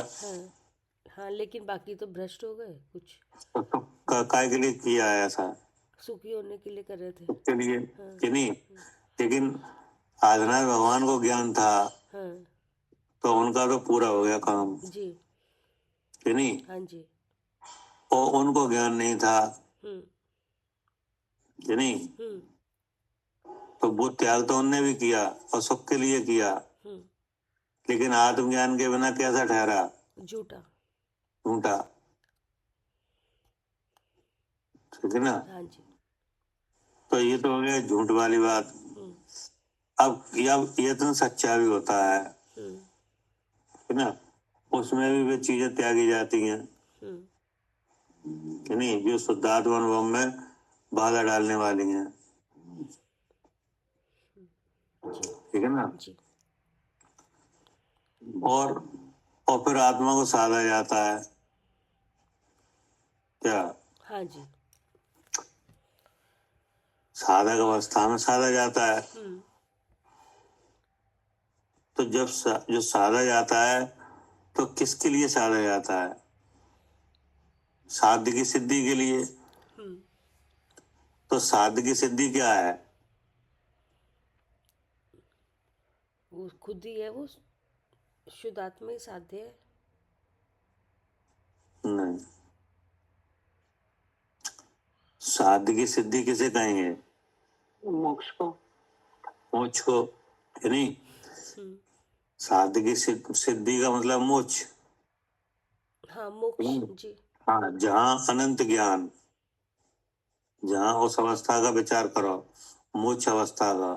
Speaker 1: हाँ, लेकिन बाकी तो भ्रष्ट हो गए कुछ।
Speaker 2: तो काय के लिए किया है ऐसा?
Speaker 1: सुखी होने के लिए कर रहे थे।
Speaker 2: के लिए कि नहीं, लेकिन आदिनाथ भगवान को ज्ञान था तो उनका तो पूरा हो गया काम
Speaker 1: जी।
Speaker 2: कि नहीं।
Speaker 1: हाँ जी।
Speaker 2: और उनको ज्ञान नहीं था कि नहीं, तो वो त्याग तो उनने भी किया और सुख के लिए किया, लेकिन आत्मज्ञान के बिना कैसा ठहरा?
Speaker 1: झूठा।
Speaker 2: झूठा। ठीक है ना।
Speaker 1: हाँ जी।
Speaker 2: तो ये तो हो गया झूठ वाली बात। अब ये तो सच्चा भी होता है ना, उसमें भी वे चीजें त्यागी जाती हैं कि नहीं, जो शुद्धात्मा अनुभव में बाधा डालने वाली हैं। ठीक है ना।
Speaker 1: जी।
Speaker 2: और फिर आत्मा को साधा जाता है। क्या?
Speaker 1: हाँ जी।
Speaker 2: साधक अवस्था में साधा जाता है। तो जब जो साधा जाता है तो किसके लिए साधा जाता है? साध्य की सिद्धि के लिए। तो साध्य की सिद्धि क्या है?
Speaker 1: वो खुद ही है, वो शुद्ध आत्मा ही साध्य है।
Speaker 2: नहीं, साध्य की सिद्धि किसे कहेंगे?
Speaker 3: मोक्ष को।
Speaker 2: मोक्ष को कि नहीं, साध्य की सिद्धि का मतलब मोक्ष।
Speaker 1: हाँ, मोक्ष जी।
Speaker 2: हाँ, जहाँ अनंत ज्ञान, जहाँ उस अवस्था का विचार करो मोक्ष अवस्था का,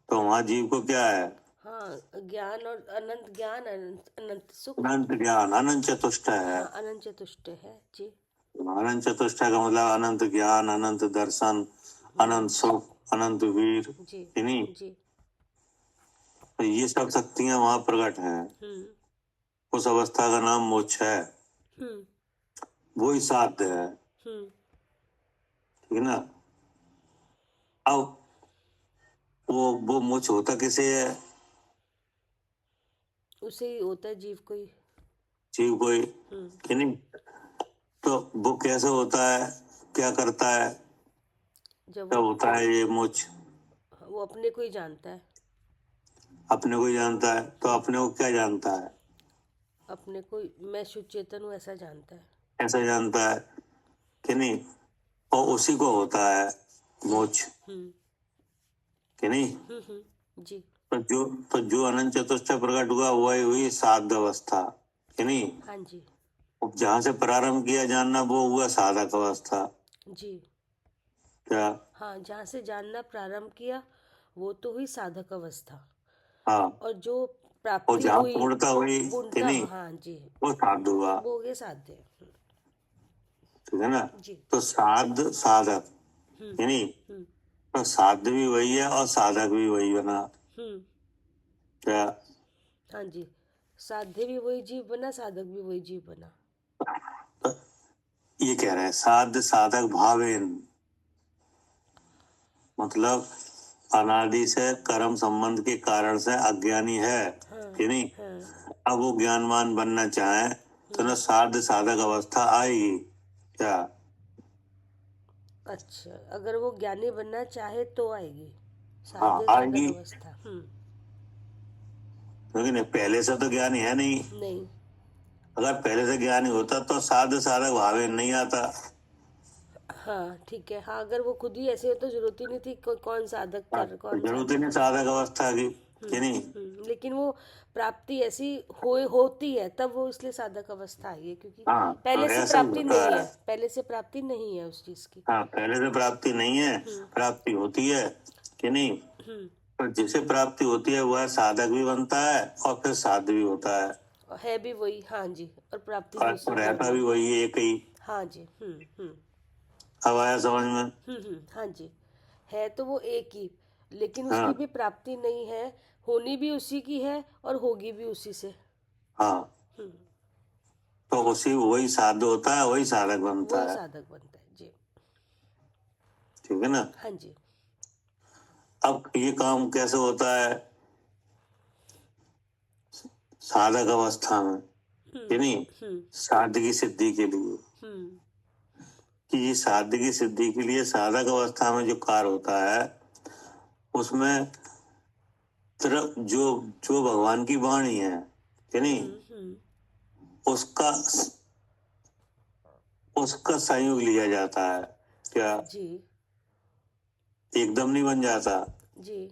Speaker 2: तो वहाँ जीव को क्या है?
Speaker 1: हाँ, ज्ञान और अनंत ज्ञान, अनंत सुख।
Speaker 2: अनंत ज्ञान, अनंत चतुष्ट है।
Speaker 1: हाँ, अनंत चतुष्ट है जी।
Speaker 2: अनंत चतुष्ट का मतलब अनंत ज्ञान, अनंत दर्शन, अनंत सुख, अनंत वीर
Speaker 1: जी।
Speaker 2: नहीं।
Speaker 1: जी।
Speaker 2: तो ये सब शक्तियां वहां प्रकट हैं। उस अवस्था का नाम मोक्ष है। वो ही साध्य है। ठीक है ना। अब वो मोक्ष होता किसे है?
Speaker 1: उसे ही होता है, जीव को ही।
Speaker 2: जीव को ही कि नहीं। तो वो कैसे होता है, क्या करता है?
Speaker 1: जब
Speaker 2: तब होता है ये मोक्ष।
Speaker 1: वो अपने को ही जानता है।
Speaker 2: अपने को ही जानता है तो अपने को क्या जानता है?
Speaker 1: अपने को मैं शुद्ध चेतन हूँ ऐसा जानता है।
Speaker 2: ऐसा जानता है कि नहीं? और उसी को होता है मोक्ष कि नहीं?
Speaker 1: जी।
Speaker 2: तो जो अनंत चतुष्टय प्रकट हुआ वही हुई साध अवस्था कि नहीं?
Speaker 1: हाँ जी।
Speaker 2: जहां से प्रारंभ किया जानना वो हुआ साधक अवस्था।
Speaker 1: जी
Speaker 2: क्या?
Speaker 1: हाँ, जहाँ से जानना प्रारंभ किया वो तो हुई साधक अवस्था।
Speaker 2: हाँ।
Speaker 1: और जो
Speaker 2: और
Speaker 1: प्राप्ति
Speaker 2: जहाँ
Speaker 1: हुई
Speaker 2: पूर्णता हुई कि
Speaker 1: पूर्णता,
Speaker 2: नहीं,
Speaker 1: हाँ जी,
Speaker 2: वो साध हुआ।
Speaker 1: वो हो गए साध्य।
Speaker 2: ठीक है ना?
Speaker 1: जी।
Speaker 2: तो साध साधक कि नहीं? तो साध्य भी वही है और साधक भी वही बना। क्या?
Speaker 1: हाँ जी, साध्य भी वही जीव बना, साधक भी वही जीव बना।
Speaker 2: तो ये कह रहे हैं साध्य साधक भावेन, मतलब अनादि से कर्म संबंध के कारण से अज्ञानी है कि नहीं? अब वो ज्ञानवान बनना चाहे तो ना साध्य साधक अवस्था आएगी। क्या?
Speaker 1: अच्छा, अगर वो ज्ञानी बनना चाहे तो आएगी
Speaker 2: हाँ
Speaker 1: साध्य साधक
Speaker 2: आएगी,
Speaker 1: अवस्था।
Speaker 2: क्योंकि नहीं पहले से तो ज्ञानी है नहीं।
Speaker 1: नहीं।
Speaker 2: अगर पहले से ज्ञानी होता तो साध्य साधक भावेन नहीं आता।
Speaker 1: हाँ ठीक है। हाँ, अगर वो खुद ही ऐसे हो तो जरूरत ही नहीं थी कौन साधक कर कौन
Speaker 2: जरूरत ही
Speaker 1: साधक।
Speaker 2: नहीं साधक अवस्था की कि नहीं?
Speaker 1: लेकिन वो प्राप्ति ऐसी होती है तब वो इसलिए साधक अवस्था आई है, क्योंकि
Speaker 2: हाँ
Speaker 1: पहले से
Speaker 2: ऐसा
Speaker 1: प्राप्ति
Speaker 2: होता
Speaker 1: नहीं
Speaker 2: है।
Speaker 1: है, पहले से प्राप्ति नहीं है उस चीज की।
Speaker 2: हाँ पहले से प्राप्ति नहीं है, प्राप्ति होती है कि नहीं? पर जिसे प्राप्ति होती है वह साधक भी बनता है और फिर साध्य भी होता है
Speaker 1: और है भी वही। हाँ जी, और प्राप्ति भी
Speaker 2: और
Speaker 1: उसी की
Speaker 2: रहता
Speaker 1: होगी।
Speaker 2: भी वही है, एक ही।
Speaker 1: हाँ जी।
Speaker 2: अब आया समझ में?
Speaker 1: हाँ जी, है तो वो एक ही, लेकिन उसकी
Speaker 2: हाँ
Speaker 1: भी प्राप्ति नहीं है, होनी भी उसी की है और होगी भी उसी से।
Speaker 2: हाँ, तो उसी वही साध्य होता है, वही साधक बनता
Speaker 1: वही
Speaker 2: है।
Speaker 1: साधक बनता है जी।
Speaker 2: ठीक है ना?
Speaker 1: हाँ जी।
Speaker 2: अब ये काम कैसे होता है साधक अवस्था में कि नहीं? साध्य की सिद्धि के लिए, कि ये साध्य की सिद्धि के लिए साधक अवस्था में जो कार्य होता है उसमें तरफ जो जो भगवान की वाणी है कि नहीं, उसका उसका संयोग लिया जाता है। क्या?
Speaker 1: जी।
Speaker 2: एकदम नहीं बन जाता
Speaker 1: जी।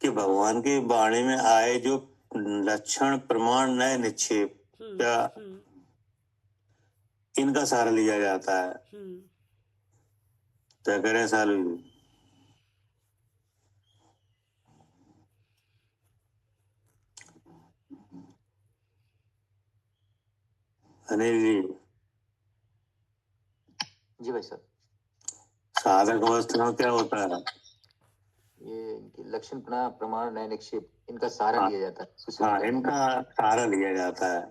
Speaker 2: कि भगवान की वाणी में आए जो लक्षण प्रमाण नए निक्षेप, क्या इनका सारा लिया जाता है? क्या करें सालू जी? अनिल जी,
Speaker 4: जी भाई साहब,
Speaker 2: साधक अवस्था में क्या होता है?
Speaker 4: ये इनके लक्षण प्रमाण नए निक्षेप इनका सहारा लिया जाता है।
Speaker 2: हाँ इनका सहारा लिया जाता है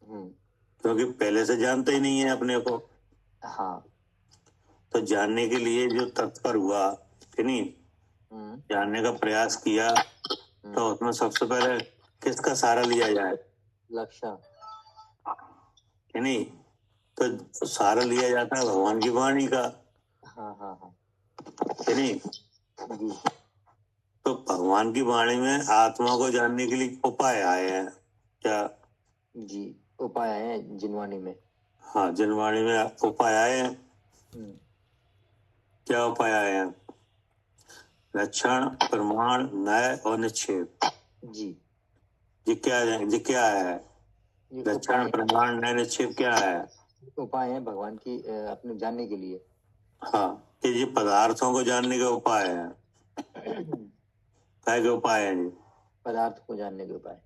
Speaker 2: क्योंकि पहले से जानते ही नहीं है अपने को।
Speaker 4: हाँ,
Speaker 2: तो जानने के लिए जो तत्पर हुआ कि नहीं, जानने का प्रयास किया, तो उसमें सबसे पहले किसका सहारा लिया जाए?
Speaker 4: लक्षण
Speaker 2: कि नहीं? तो सहारा लिया जाता है भगवान की वाणी का।
Speaker 4: हाँ हाँ हाँ
Speaker 2: कि नहीं?
Speaker 4: जी।
Speaker 2: तो भगवान की वाणी में आत्मा को जानने के लिए उपाय आए हैं। क्या?
Speaker 4: जी, उपाय आए हैं जिनवाणी में।
Speaker 2: हाँ जिनवाणी में उपाय आए हैं। क्या उपाय आए हैं? लक्षण प्रमाण नय और निक्षेप।
Speaker 4: जी,
Speaker 2: ये क्या है? ये क्या है?
Speaker 4: ये
Speaker 2: लक्षण प्रमाण नय निक्षेप क्या है?
Speaker 4: उपाय है भगवान की अपने जानने के लिए।
Speaker 2: हाँ, ये पदार्थों को जानने के उपाय है। क्या के उपाय है जी?
Speaker 4: पदार्थ को जानने के उपाय।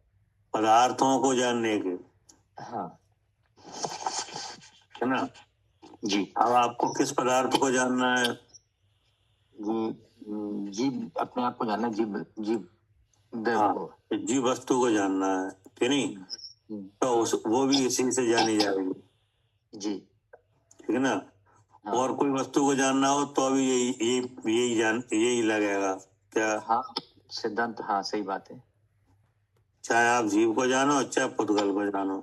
Speaker 2: पदार्थों को जानने के,
Speaker 4: हाँ
Speaker 2: है ना?
Speaker 4: जी।
Speaker 2: अब आपको किस पदार्थ को जानना है?
Speaker 4: जीव अपने आप को जानना, जीव जीव
Speaker 2: हाँ, जीव वस्तु को जानना है कि नहीं? तो वो भी इसी से जानी जाएगी
Speaker 4: जी।
Speaker 2: ठीक है ना? हाँ। और कोई वस्तु को जानना हो तो अभी यही लगेगा। क्या?
Speaker 4: हाँ सिद्धांत, हाँ सही बात है।
Speaker 2: चाहे आप जीव को जानो चाहे पुद्गल को जानो,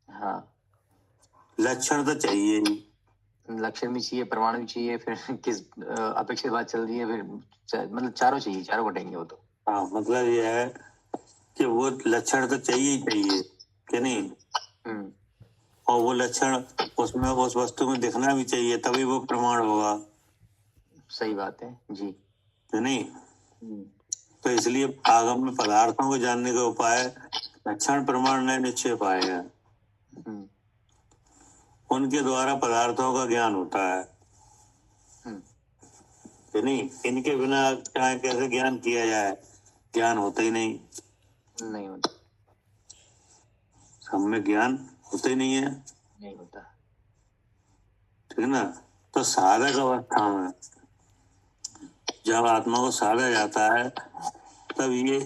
Speaker 4: हाँ
Speaker 2: लक्षण तो चाहिए ही।
Speaker 4: लक्षण भी चाहिए, प्रमाण भी चाहिए, फिर किस अपेक्षित बात चल रही है, फिर मतलब चारों चाहिए, चारों घटेंगे वो तो।
Speaker 2: हाँ, मतलब ये है कि वो लक्षण तो चाहिए ही चाहिए, कि नहीं? और वो लक्षण उसमें उस वस्तु में दिखना भी चाहिए, तभी वो प्रमाण होगा।
Speaker 4: सही बात है जी।
Speaker 2: है नहीं? तो इसलिए आगम में पदार्थों को जानने का उपाय लक्षण प्रमाण नए निश्चय पाए हैं। उनके द्वारा पदार्थों का ज्ञान होता है। है नहीं? इनके बिना चाहे कैसे ज्ञान किया जाए, ज्ञान होता ही नहीं।
Speaker 4: नहीं होता,
Speaker 2: हम में ज्ञान होता ही नहीं है।
Speaker 4: नहीं होता।
Speaker 2: ठीक है ना? तो साधक अवस्था में जब आत्मा को साधा जाता है, तब ये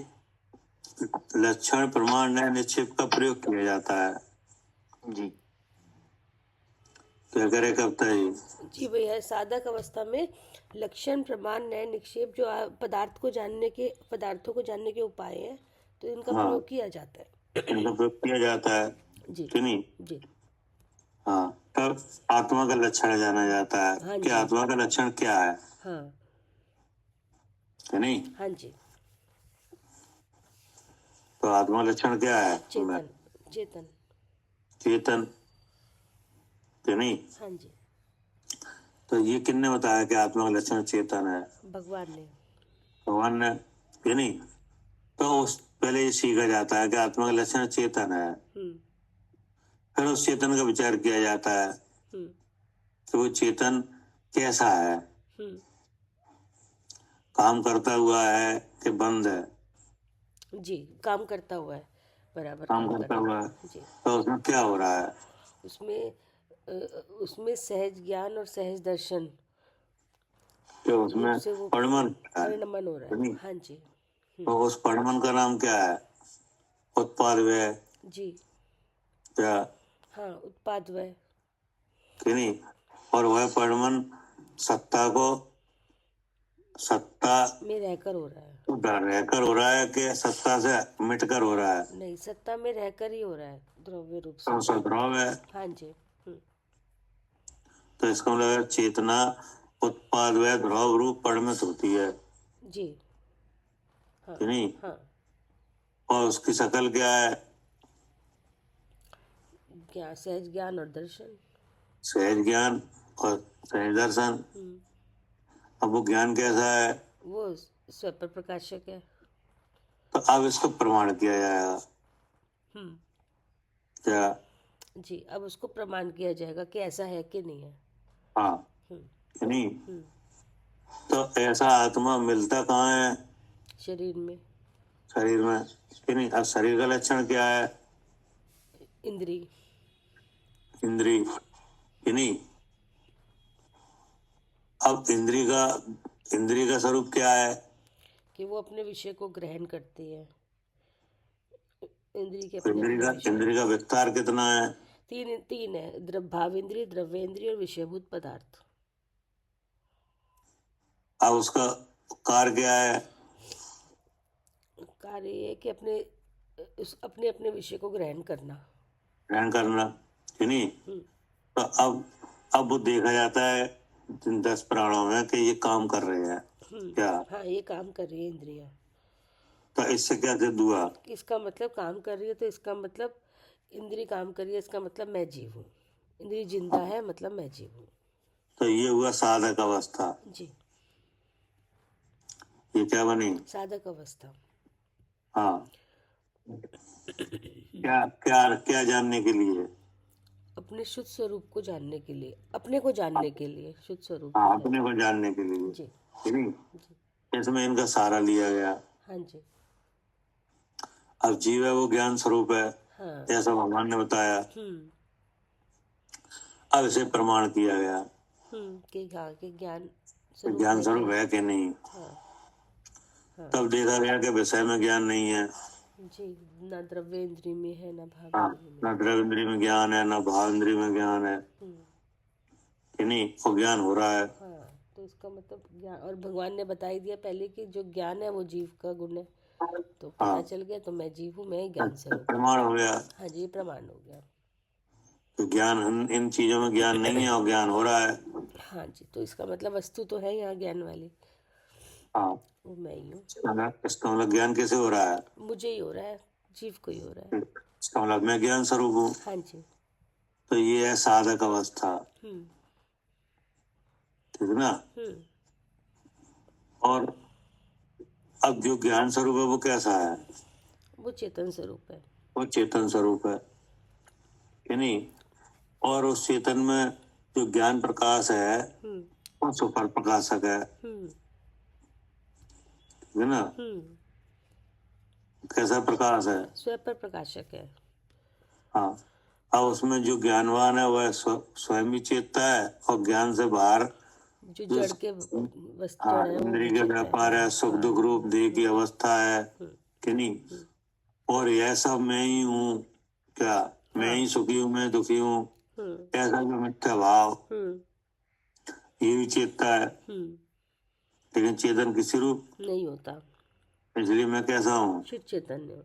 Speaker 2: लक्षण प्रमाण नए निश्चय का प्रयोग किया जाता है।
Speaker 4: जी।
Speaker 2: क्या करे कविता जी?
Speaker 1: जी भैया, साधक अवस्था में लक्षण प्रमाण नए निक्षेप जो पदार्थों को जानने के उपाय हैं, तो इनका
Speaker 2: हाँ,
Speaker 1: प्रयोग किया जाता है।
Speaker 2: इनका प्रयोग किया जाता है।
Speaker 1: जी
Speaker 2: कि नहीं?
Speaker 1: जी।
Speaker 2: हाँ, तब आत्मा का लक्षण जाना जाता है।
Speaker 1: हाँ
Speaker 2: कि
Speaker 1: जी।
Speaker 2: आत्मा का लक्षण क्या है?
Speaker 1: हाँ
Speaker 2: कि नहीं?
Speaker 1: हाँ जी।
Speaker 2: तो आत्मा लक्षण क्या है?
Speaker 1: चेतन। चेतन।
Speaker 2: चेतन। कि नहीं?
Speaker 1: हाँ जी।
Speaker 2: तो ये किसने बताया कि आत्मा का लक्षण चेतन है?
Speaker 1: भगवान ने।
Speaker 2: भगवान ने। कि नहीं? तो उस पहले ये सीखा जाता है कि आत्मा का लक्षण चेतन है। फिर उस चेतन का विचार किया जाता है कि वो चेतन कैसा है, काम करता हुआ है कि बंद है?
Speaker 1: जी, काम करता हुआ है, बराबर
Speaker 2: काम
Speaker 1: काम
Speaker 2: करता
Speaker 1: कर
Speaker 2: हुआ
Speaker 1: रहा
Speaker 2: है।
Speaker 1: है। जी।
Speaker 2: तो उसमें क्या हो रहा है?
Speaker 1: उसमें उसमें सहज ज्ञान और सहज दर्शन
Speaker 2: कि
Speaker 1: रूप
Speaker 2: उसमें
Speaker 1: से वो
Speaker 2: पड़मन है।
Speaker 1: परिणमन हो रहा
Speaker 2: नहीं?
Speaker 1: है। हाँ जी।
Speaker 2: तो उस पड़मन का नाम क्या है? उत्पाद व्यय।
Speaker 1: जी।
Speaker 2: क्या?
Speaker 1: हाँ, उत्पाद व्यय।
Speaker 2: कि नहीं? और वह पड़मन सत्ता
Speaker 1: में रहकर हो रहा है।
Speaker 2: रहकर हो रहा है कि सत्ता से मिटकर हो रहा है?
Speaker 1: नहीं, सत्ता में रहकर ही हो रहा है, द्रव्य रूप से।
Speaker 2: तो सद्भाव है।
Speaker 1: हाँ जी।
Speaker 2: तो इसका मतलब है चेतना उत्पाद व ध्रुव रूप परिणत होती है।
Speaker 1: जी। हाँ
Speaker 2: कि नहीं?
Speaker 1: हाँ।
Speaker 2: और उसकी शकल क्या है?
Speaker 1: सहज ज्ञान और दर्शन।
Speaker 2: सहज ज्ञान और सहज दर्शन। अब वो ज्ञान कैसा है?
Speaker 1: वो स्वपर प्रकाशक है।
Speaker 2: तो अब इसको प्रमाण किया जाएगा। क्या?
Speaker 1: जी, अब उसको प्रमाण किया जाएगा कि ऐसा है कि नहीं है।
Speaker 2: हाँ। कि नहीं? तो ऐसा आत्मा मिलता कहाँ है?
Speaker 1: शरीर में।
Speaker 2: शरीर में। कि नहीं? अब शरीर का लक्षण क्या है?
Speaker 1: इंद्री।
Speaker 2: इंद्री। कि नहीं? अब इंद्री का स्वरूप क्या है?
Speaker 1: कि वो अपने विषय को ग्रहण करती है। इंद्री के अपने
Speaker 2: इंद्री का विस्तार कितना है?
Speaker 1: तीन है, भावेंद्रिय, द्रव्येंद्रिय और विषयभूत पदार्थ।
Speaker 2: अब उसका कार्य क्या है?
Speaker 1: कार्य ये है कि अपने अपने विषय को ग्रहण करना।
Speaker 2: कि नहीं? तो अब वो देखा जाता है 10 प्राणों में कि ये काम कर रहे हैं। क्या?
Speaker 1: हाँ, ये काम कर रही है इंद्रियां।
Speaker 2: तो इससे क्या सिद्ध हुआ?
Speaker 1: इसका मतलब काम कर रही है, तो इसका मतलब इंद्री काम कर रही है, इसका मतलब मैं जीव हूँ। इंद्री जिंदा है, मतलब मैं जीव हूँ।
Speaker 2: तो ये हुआ साधक अवस्था।
Speaker 1: जी।
Speaker 2: ये क्या बनी?
Speaker 1: साधक अवस्था।
Speaker 2: हाँ। क्या क्या क्या जानने के लिए?
Speaker 1: अपने शुद्ध स्वरूप को जानने के लिए, अपने को जानने के लिए, शुद्ध स्वरूप।
Speaker 2: हाँ, अपने को जानने के लिए।
Speaker 1: जी।
Speaker 2: कि नहीं? इसमें इनका सहारा लिया गया।
Speaker 1: हाँ जी।
Speaker 2: अब जीव है वो ज्ञान स्वरूप है।
Speaker 1: हाँ।
Speaker 2: ऐसा भगवान ने बताया। अब इसे प्रमाण किया गया
Speaker 1: कि ज्ञान
Speaker 2: स्वरूप है कि नहीं। तब देखा गया कि विषय में ज्ञान नहीं है।
Speaker 1: जी, ना द्रव्य इंद्री में है, ना भाव इंद्री में।
Speaker 2: ना द्रव्य इंद्री में ज्ञान है, ना भाव इंद्री में ज्ञान है। कि नहीं? वो ज्ञान हो रहा है।
Speaker 1: हाँ, तो इसका मतलब ज्ञान, और भगवान ने बता ही दिया पहले कि जो ज्ञान है वो जीव का गुण है। तो पता चल गया, तो मैं जीव हूँ, मैं ज्ञान स्वरूप।
Speaker 2: प्रमाण हो गया।
Speaker 1: हाँ जी, प्रमाण हो गया।
Speaker 2: तो ज्ञान इन चीजों में ज्ञान नहीं है और ज्ञान हो रहा है।
Speaker 1: हाँ जी, तो इसका मतलब वस्तु तो है यहाँ ज्ञान वाली,
Speaker 2: हाँ,
Speaker 1: वो मैं ही हूँ।
Speaker 2: इसका मतलब ज्ञान कैसे हो रहा है?
Speaker 1: मुझे ही हो रहा है, जीव को ही हो रहा है।
Speaker 2: इसका मतलब मैं ज्ञान स्वरूप हूँ।
Speaker 1: हाँ जी।
Speaker 2: तो ये है साधक अवस्था,
Speaker 1: हम्म।
Speaker 2: ठीक है ना।
Speaker 1: हम्म।
Speaker 2: और अब जो ज्ञान स्वरूप है वो कैसा है?
Speaker 1: वो चेतन स्वरूप है।
Speaker 2: वो चेतन स्वरूप है कि नहीं। और उस चेतन में जो ज्ञान प्रकाश है वो सुपर प्रकाशक है, ठीक है ना। कैसा प्रकाश है?
Speaker 1: स्वयं पर प्रकाशक है।
Speaker 2: हाँ, अब उसमें जो ज्ञानवान है वह स्वयं ही चेतता है और ज्ञान से बाहर
Speaker 1: जो जड़ के वस्तु
Speaker 2: हाँ,
Speaker 1: जड़ है वो
Speaker 2: इंद्रिय
Speaker 1: भी
Speaker 2: का
Speaker 1: चेतता
Speaker 2: व्यापार है, सुख दुख रूप देह की अवस्था है कि नहीं। और यह सब मैं ही हूँ क्या, मैं ही सुखी हूँ, मैं दुखी हूँ, ऐसा जो मिथ्या भाव ये भी चेतता है। लेकिन चेतन किसी रूप
Speaker 1: नहीं होता,
Speaker 2: इसलिए मैं कैसा हूँ?
Speaker 1: शुद्ध चैतन्य।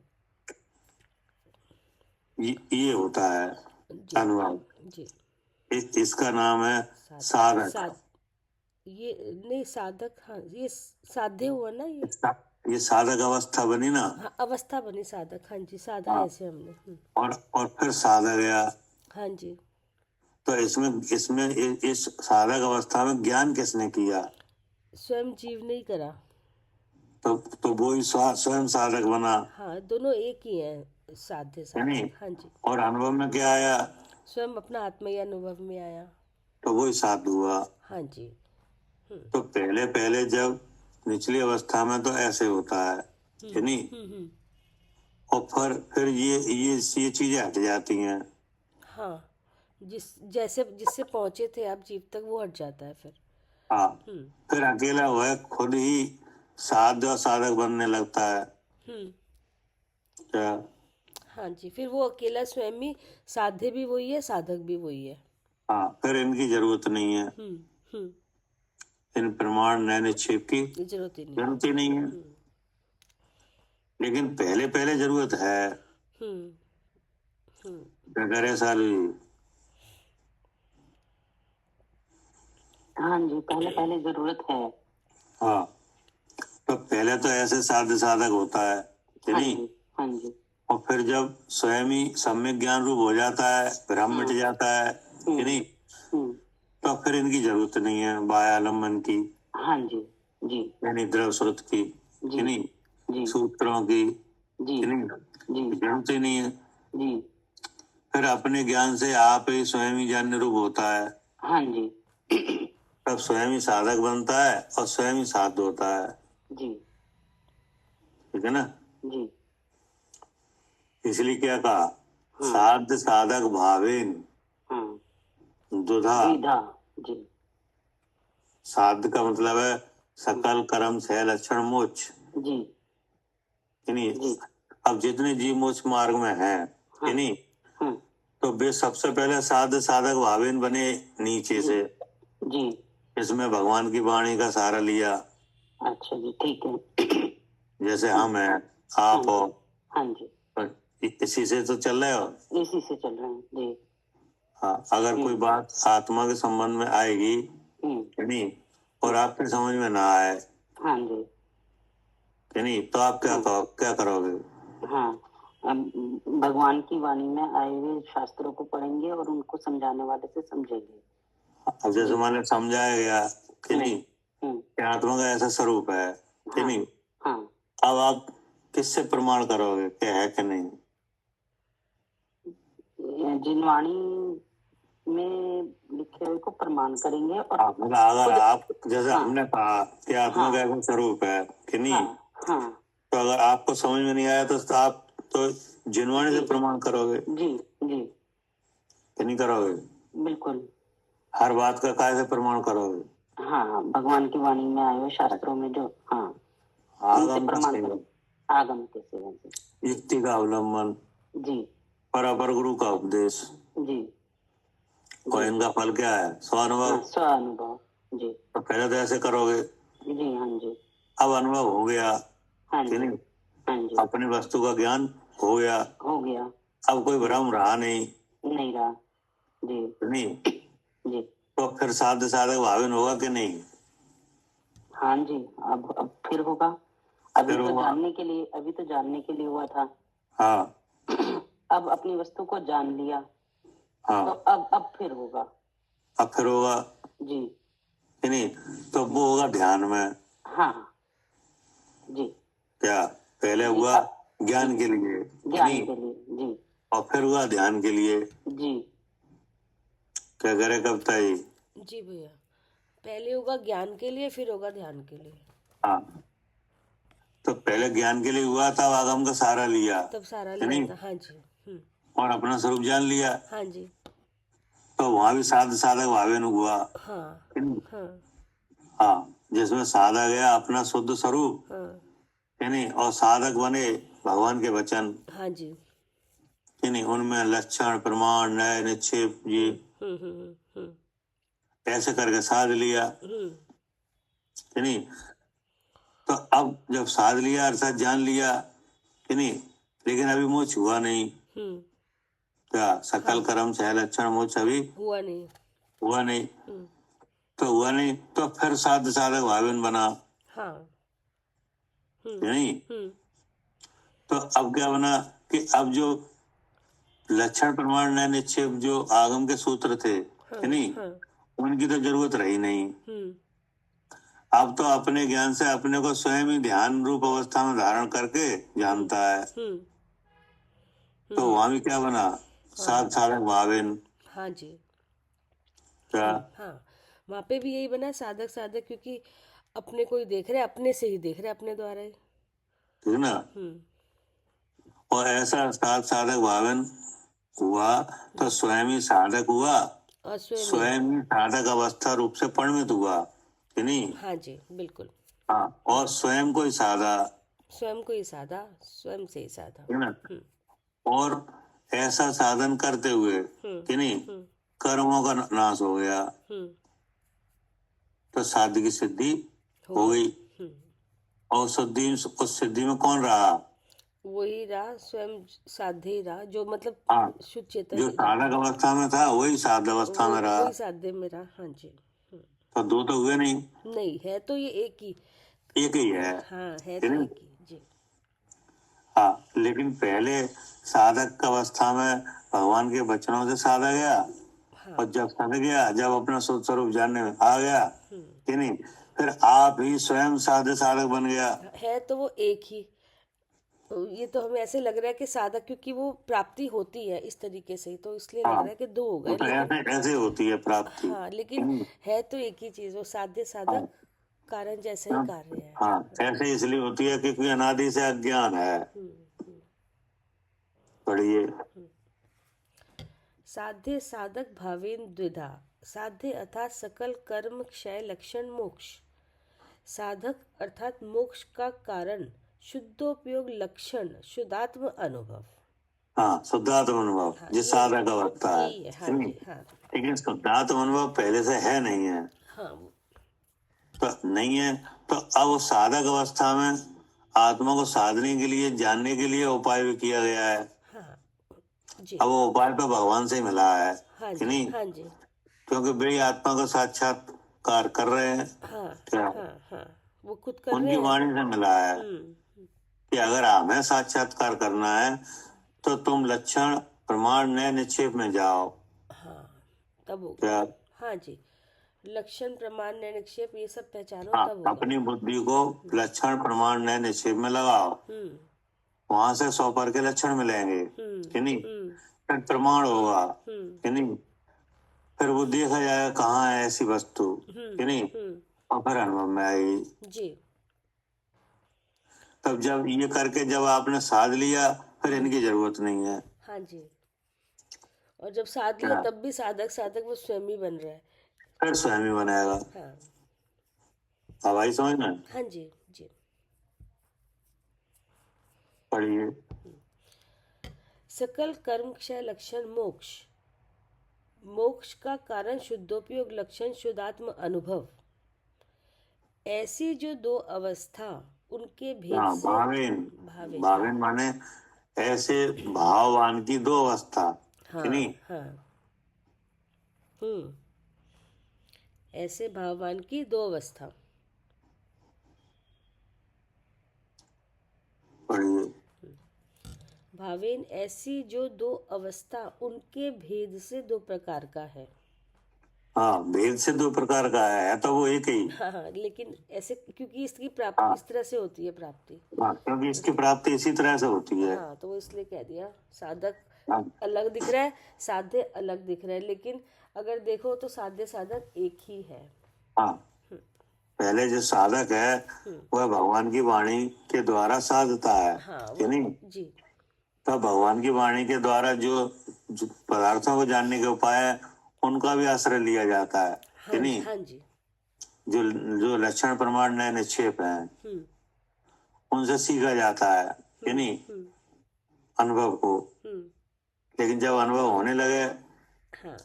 Speaker 2: ये होता है अनुभव।
Speaker 1: जी।
Speaker 2: इसका नाम है साधक।
Speaker 1: ये नहीं साधक, हाँ ये साध्य हुआ ना,
Speaker 2: ये साधक अवस्था बनी ना।
Speaker 1: हाँ, अवस्था बनी साधक। हाँ जी, साधा
Speaker 2: हाँ।
Speaker 1: ऐसे हमने।
Speaker 2: और फिर साधा गया।
Speaker 1: हाँ जी।
Speaker 2: तो इसमें इस साधक अवस्था में ज्ञान किसने किया?
Speaker 1: स्वयं जीव नहीं करा।
Speaker 2: तो वो ही स्वयं साधक बना।
Speaker 1: हाँ, दोनों एक ही हैं, साध्य साधक। हाँ जी।
Speaker 2: और अनुभव में क्या आया?
Speaker 1: स्वयं अपना आत्मा या अनुभव में आया।
Speaker 2: तो वो ही साधु हुआ।
Speaker 1: हाँ जी।
Speaker 2: तो पहले जब निचली अवस्था में तो ऐसे होता है कि नहीं। और फिर ये चीजें हट जाती हैं।
Speaker 1: हाँ, जिससे पहुंचे थे आप जीव तक, वो हट जाता है फिर।
Speaker 2: हाँ, फिर अकेला वह खुद ही साध्य और साधक बनने लगता है क्या।
Speaker 1: हाँ जी, फिर वो अकेला स्वयं ही साध्य भी वही है, साधक भी वही है।
Speaker 2: हाँ, फिर इनकी जरूरत नहीं है, इन प्रमाण नए निक्षेप की
Speaker 1: जरूरत ही नहीं।
Speaker 2: जरूरत ही नहीं है। लेकिन पहले पहले जरूरत है। क्या करे साली?
Speaker 3: हाँ जी, पहले पहले जरूरत है।
Speaker 2: हाँ, तो पहले तो ऐसे साध्य साधक होता है कि
Speaker 3: हाँ
Speaker 2: नहीं।
Speaker 3: जी, हाँ जी।
Speaker 2: और फिर जब स्वयं ही सम्यक ज्ञान रूप हो जाता है, भ्रम मिट जाता है कि नहीं, तो फिर इनकी जरूरत नहीं है बायालंबन की।
Speaker 3: हाँ जी, जी।
Speaker 2: यानी द्रव स्रोत की कि नहीं,
Speaker 3: जी।
Speaker 2: सूत्रों की
Speaker 3: जी।
Speaker 2: कि नहीं,
Speaker 3: जी।
Speaker 2: जरूरत ही नहीं है।
Speaker 3: जी।
Speaker 2: फिर अपने ज्ञान से आप ही स्वयं ही ज्ञान रूप होता है।
Speaker 3: हाँ जी।
Speaker 2: तब स्वयं ही साधक बनता है और स्वयं ही साध्य होता है।
Speaker 3: जी।
Speaker 2: ठीक है ना।
Speaker 3: जी।
Speaker 2: इसलिए क्या कहा? साध्य साधक भावेन दुधा।
Speaker 3: जी।
Speaker 2: साध्य का मतलब है सकल कर्म से लक्षण मोक्ष।
Speaker 3: जी।
Speaker 2: नहीं, अब जितने जीव मोक्ष मार्ग में हैं कि नहीं, तो वे सबसे पहले साध्य साधक भावेन बने नीचे से।
Speaker 3: जी।
Speaker 2: इसमें भगवान की वाणी का सहारा लिया।
Speaker 3: अच्छा जी, ठीक है।
Speaker 2: जैसे हम हैं, आप हो।
Speaker 3: हाँ जी,
Speaker 2: इसी से तो चल रहे हो।
Speaker 3: इसी से चल रहे हैं जी।
Speaker 2: हाँ, अगर कोई बात आत्मा के संबंध में आएगी कि नहीं और आपके समझ में ना आए
Speaker 3: हाँ जी,
Speaker 2: कि नहीं, तो आप क्या करोगे?
Speaker 3: हाँ, भगवान की वाणी में आए हुए शास्त्रों को पढ़ेंगे और उनको समझाने वाले से समझेंगे।
Speaker 2: अब जैसे मैंने समझाया गया कि नहीं कि आत्मा का ऐसा स्वरूप है कि नहीं। अब आप किससे प्रमाण करोगे कि है कि नहीं?
Speaker 3: जिन वाणी में लिखे हुए को प्रमाण करेंगे। और
Speaker 2: अगर आप जैसे हमने कहा कि आत्मा का ऐसा स्वरूप है कि नहीं, तो अगर आपको समझ में नहीं आया तो आप तो जिनवाणी से प्रमाण करोगे।
Speaker 3: जी जी,
Speaker 2: कि नहीं करोगे?
Speaker 3: बिल्कुल।
Speaker 2: हर बात का काय से प्रमाण करोगे?
Speaker 3: हाँ, भगवान की वाणी में आए हुए शास्त्रों में जो
Speaker 2: आगम
Speaker 3: के सेवन से,
Speaker 2: युक्ति का अवलंबन
Speaker 3: जी,
Speaker 2: पर गुरु का उपदेश।
Speaker 3: जी।
Speaker 2: और इनका फल क्या है? स्वानुभव।
Speaker 3: स्वानुभव जी।
Speaker 2: तो पहले तो ऐसे करोगे।
Speaker 3: जी हाँ जी।
Speaker 2: अब अनुभव हो गया कि नहीं,
Speaker 3: हाँ जी,
Speaker 2: अपनी वस्तु का ज्ञान हो गया।
Speaker 3: हो गया।
Speaker 2: अब कोई भ्रम रहा नहीं।
Speaker 3: नहीं रहा। जी
Speaker 2: नहीं?
Speaker 3: जी
Speaker 2: तो फिर साध साधक भावन होगा कि नहीं?
Speaker 3: हाँ जी। अब फिर होगा। अभी
Speaker 2: फिर
Speaker 3: तो
Speaker 2: होगा।
Speaker 3: जानने के लिए हुआ था।
Speaker 2: हाँ
Speaker 3: अब अपनी वस्तु को जान लिया, तो
Speaker 2: हाँ,
Speaker 3: अब फिर होगा।
Speaker 2: अब फिर होगा
Speaker 3: जी
Speaker 2: कि नहीं? तो वो होगा ध्यान में।
Speaker 3: हाँ जी
Speaker 2: क्या पहले
Speaker 3: जी
Speaker 2: हुआ ज्ञान के लिए कि
Speaker 3: ज्ञान
Speaker 2: नहीं?
Speaker 3: के लिए। जी
Speaker 2: और फिर हुआ ध्यान के लिए।
Speaker 3: जी
Speaker 2: क्या करे कविता जी?
Speaker 1: जी भैया, पहले होगा ज्ञान के लिए, फिर होगा ध्यान के लिए।
Speaker 2: हाँ, तो पहले ज्ञान के लिए हुआ, तब आगम का सहारा लिया
Speaker 1: तब सारा
Speaker 2: कि
Speaker 1: लिया
Speaker 2: नहीं?
Speaker 1: था। हाँ जी।
Speaker 2: और अपना स्वरूप जान लिया,
Speaker 1: हाँ जी।
Speaker 2: तो वहां भी साध साधक भावन हुआ
Speaker 1: हाँ
Speaker 2: कि नहीं?
Speaker 1: हाँ
Speaker 2: हाँ, जिसमें साधा गया अपना शुद्ध स्वरूप
Speaker 1: हाँ
Speaker 2: कि नहीं, और साधक बने भगवान के वचन
Speaker 1: हाँ जी।
Speaker 2: कि नहीं, उनमें लक्षण प्रमाण न्याय निक्षेप ये ऐसे करके साध लिया कि नहीं? तो अब जब साध लिया अर्थात जान लिया कि नहीं, लेकिन अभी मोक्ष हुआ नहीं। क्या सकल कर्म छह लक्षण मोक्ष अभी
Speaker 1: हुआ नहीं।
Speaker 2: हुआ नहीं? तो हुआ नहीं, तो फिर साध साधक भावन बना
Speaker 1: हाँ।
Speaker 2: कि नहीं? तो अब क्या बना कि अब जो लक्षण प्रमाण न्याय निक्षेप जो आगम के सूत्र थे कि नहीं, उनकी तो जरूरत रही नहीं। अब तो अपने ज्ञान से अपने को स्वयं ही ध्यान रूप अवस्था में धारण करके जानता है। तो वहां भी क्या बना? साध साधक भावन।
Speaker 1: हाँ जी।
Speaker 2: क्या?
Speaker 1: हाँ, वहाँ पे भी यही बना साधक साधक, क्योंकि अपने को ही देख रहे, अपने से ही देख रहे, अपने द्वारा ही।
Speaker 2: ठीक ना? और ऐसा साध साधक भावन हुआ तो स्वयं ही साधक हुआ,
Speaker 1: और
Speaker 2: स्वयं ही साधक अवस्था रूप से परिणित हुआ कि नहीं?
Speaker 1: हाँ जी, बिल्कुल।
Speaker 2: हाँ, और स्वयं को ही साधा,
Speaker 1: स्वयं को ही साधा, स्वयं से ही साधा।
Speaker 2: ठीक ना? और ऐसा साधन करते हुए कि नहीं, कर्मों का नाश हो गया, तो साध्य की सिद्धि हो गई। और उस सिद्धि में कौन रहा?
Speaker 1: वही रहा, स्वयं साध्य ही रहा, जो मतलब
Speaker 2: हाँ,
Speaker 1: शुद्ध चेतन
Speaker 2: जो साधक अवस्था में था वही साध्य अवस्था में रहा।
Speaker 1: वही साध्य में रहा। हाँ जी।
Speaker 2: तो दो तो हुए नहीं,
Speaker 1: नहीं है तो ये एक ही।
Speaker 2: एक ही है।
Speaker 1: हाँ, है
Speaker 2: कि
Speaker 1: तो
Speaker 2: नहीं?
Speaker 1: एक ही जी।
Speaker 2: हाँ, लेकिन पहले साधक अवस्था में भगवान के वचनों से साधा गया, और जब साध गया, जब अपना शुद्ध स्वरूप जानने में आ गया कि नहीं, फिर आप ही स्वयं साधे साधक बन गया।
Speaker 1: है तो वो एक ही। तो ये तो हमें ऐसे लग रहा है कि साधक, क्योंकि वो प्राप्ति होती है इस तरीके से, तो इसलिए लग
Speaker 2: हाँ,
Speaker 1: रहा है कि दो हो
Speaker 2: वो
Speaker 1: गए,
Speaker 2: तो
Speaker 1: लेकिन
Speaker 2: ऐसे होती है प्राप्ति।
Speaker 1: हाँ, लेकिन है तो एक ही चीज, वो साध्य साधक कारण जैसा ही कार्य है।
Speaker 2: हाँ, ऐसे इसलिए होती है क्योंकि अनादि से अज्ञान है। पढ़िए।
Speaker 1: साध्य साधक भावेन द्विधा। साध्य अर्थात सकल कर्म क्षय लक्षण मोक्ष। साधक अर्थात मोक्ष का कारण, शुद्धोपयोग लक्षण शुद्धात्म अनुभव।
Speaker 2: हाँ, शुद्धात्म अनुभव जिस साधक अवस्था है।
Speaker 1: यही है। हाँ जी। हाँ
Speaker 2: लेकिन शुद्धात्म अनुभव पहले से है नहीं है,
Speaker 1: हाँ
Speaker 2: तो नहीं है, तो अब साधक अवस्था में आत्मा को साधने के लिए, जानने के लिए उपाय भी किया गया है।
Speaker 1: हाँ जी।
Speaker 2: अब वो उपाय तो भगवान से ही मिला है
Speaker 1: हाँ
Speaker 2: कि
Speaker 1: जी।
Speaker 2: नहीं?
Speaker 1: हाँ जी।
Speaker 2: क्योंकि वे आत्मा का साक्षात्कार कर रहे हैं।
Speaker 1: हाँ
Speaker 2: क्या?
Speaker 1: हाँ, वो खुद कर रहे
Speaker 2: उनकी
Speaker 1: हैं।
Speaker 2: वाणी से मिला है कि अगर हमें साक्षात्कार करना है तो तुम लक्षण प्रमाण न्याय निक्षेप में जाओ।
Speaker 1: तब होगा।
Speaker 2: क्या?
Speaker 1: हाँ जी, लक्षण प्रमाण न्याय निक्षेप ये सब पहचानो,
Speaker 2: हाँ,
Speaker 1: तब होगा।
Speaker 2: अपनी बुद्धि को लक्षण प्रमाण न्याय निक्षेप में लगाओ, वहां से 100 पर के लक्षण मिलेंगे कि नहीं, फिर प्रमाण होगा कि नहीं, फिर वो देखा जाएगा कहाँ है ऐसी वस्तु कि नहीं, और फिर अनुभव में आएगी
Speaker 1: जी।
Speaker 2: तब जब ये करके जब आपने साध लिया, फिर इनकी जरूरत नहीं है।
Speaker 1: हाँ जी, और जब साध लिया तब भी साधक साधक वो स्वयं ही बन रहा है।
Speaker 2: फिर स्वयं ही बनाएगा।
Speaker 1: हाँ
Speaker 2: अब आई समझ में?
Speaker 1: हाँ जी जी।
Speaker 2: पढ़िए।
Speaker 1: सकल कर्म क्षय लक्षण मोक्ष। मोक्ष का कारण शुद्धोपयोग लक्षण शुद्धात्म अनुभव। ऐसी जो दो अवस्था उनके भेद से
Speaker 2: भावेन माने ऐसे भाववान की दो अवस्था
Speaker 1: हाँ
Speaker 2: कि नहीं,
Speaker 1: हाँ ऐसे भाववान की दो अवस्था।
Speaker 2: पढ़िए।
Speaker 1: भावेन ऐसी जो दो अवस्था उनके भेद से दो प्रकार का है।
Speaker 2: हाँ, भेद से दो प्रकार का है तो वो एक ही।
Speaker 1: हाँ, लेकिन ऐसे क्योंकि इसकी प्राप्ति
Speaker 2: हाँ,
Speaker 1: इस तरह से होती है प्राप्ति।
Speaker 2: हाँ, क्योंकि इसकी प्राप्ति इसी तरह से होती है।
Speaker 1: हाँ, तो वो इसलिए कह दिया साधक
Speaker 2: हाँ,
Speaker 1: अलग दिख रहा है, साध्य अलग दिख रहा है, लेकिन अगर देखो तो साध्य साधक एक ही है।
Speaker 2: हाँ, पहले जो साधक है वह भगवान की वाणी के द्वारा साधता है
Speaker 1: हाँ,
Speaker 2: कि नहीं?
Speaker 1: जी।
Speaker 2: तो भगवान की वाणी के द्वारा जो पदार्थों को जानने के उपाय है उनका भी आश्रय लिया जाता है कि
Speaker 1: हाँ,
Speaker 2: नहीं?
Speaker 1: हाँ जी।
Speaker 2: जो जो लक्षण प्रमाण नए निक्षेप हैं उनसे सीखा जाता है कि नहीं अनुभव को। लेकिन जब अनुभव होने लगे
Speaker 1: हाँ,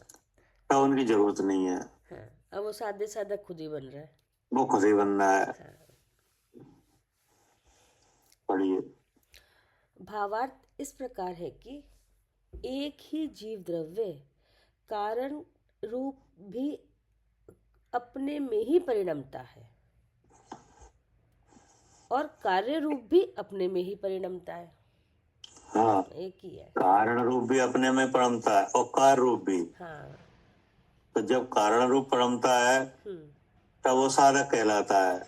Speaker 2: तब उनकी जरूरत नहीं है।
Speaker 1: हाँ, अब वो साध्य साधक खुद ही बन रहा है।
Speaker 2: वो खुद ही बनना है।
Speaker 1: हाँ।
Speaker 2: पढ़िए।
Speaker 1: भावार्थ इस प्रकार है कि एक ही जीव द्रव्य कारण रूप भी अपने में ही परिणमता है और कार्य रूप भी अपने में ही परिणमता है।
Speaker 2: हाँ,
Speaker 1: एक ही है।
Speaker 2: कारण रूप भी अपने में परमता है और कार्य रूप भी।
Speaker 1: हाँ।
Speaker 2: तो जब कारण रूप परमता है तब वो साधक कहलाता है